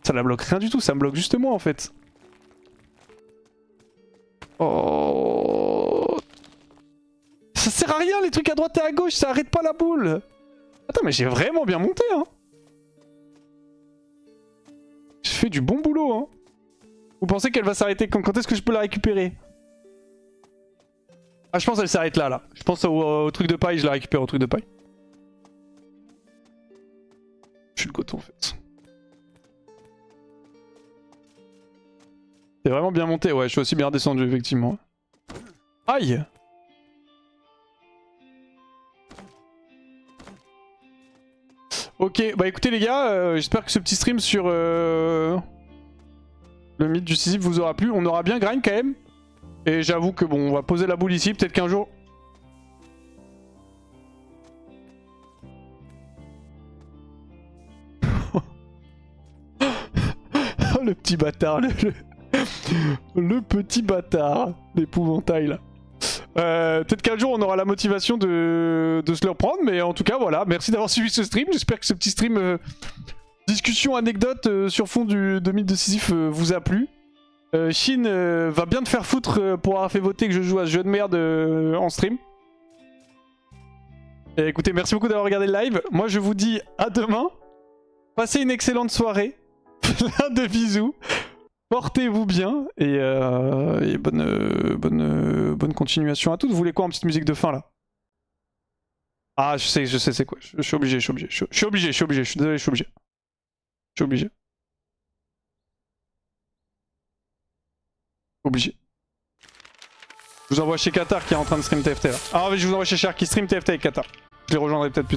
Ça la bloque rien du tout, ça me bloque juste moi en fait. Oh. Ça sert à rien les trucs à droite et à gauche, ça arrête pas la boule. Attends, mais j'ai vraiment bien monté, hein. J'ai fait du bon boulot, hein. Vous pensez qu'elle va s'arrêter quand est-ce que je peux la récupérer? Ah, je pense qu'elle s'arrête là, là. Je pense au truc de paille, je la récupère au truc de paille. Je suis le coton en fait. C'est vraiment bien monté, ouais, je suis aussi bien redescendu effectivement. Aïe! Ok, bah écoutez les gars, j'espère que ce petit stream sur le mythe du Sisyphe vous aura plu. On aura bien grind quand même. Et j'avoue que bon, on va poser la boule ici, peut-être qu'un jour... Oh le petit bâtard, le petit bâtard, l'épouvantail là. Peut-être qu'un jour on aura la motivation de se le reprendre, mais en tout cas voilà, merci d'avoir suivi ce stream. J'espère que ce petit stream discussion anecdote sur fond de mythe de Sisyphe vous a plu. Shin va bien te faire foutre pour avoir fait voter que je joue à ce jeu de merde en stream. Et écoutez, merci beaucoup d'avoir regardé le live. Moi je vous dis à demain. Passez une excellente soirée. Plein de bisous. Portez-vous bien et bonne continuation à toutes. Vous voulez quoi en petite musique de fin là? Ah, je sais c'est quoi. Je suis obligé, je suis obligé. Je suis obligé, je suis obligé. Je suis désolé, je suis obligé. Je suis obligé. Obligé. Je vous envoie chez Qatar qui est en train de stream TFT là. Ah, mais je vous envoie chez Cher qui stream TFT avec Qatar. Je les rejoindrai peut-être plus tard.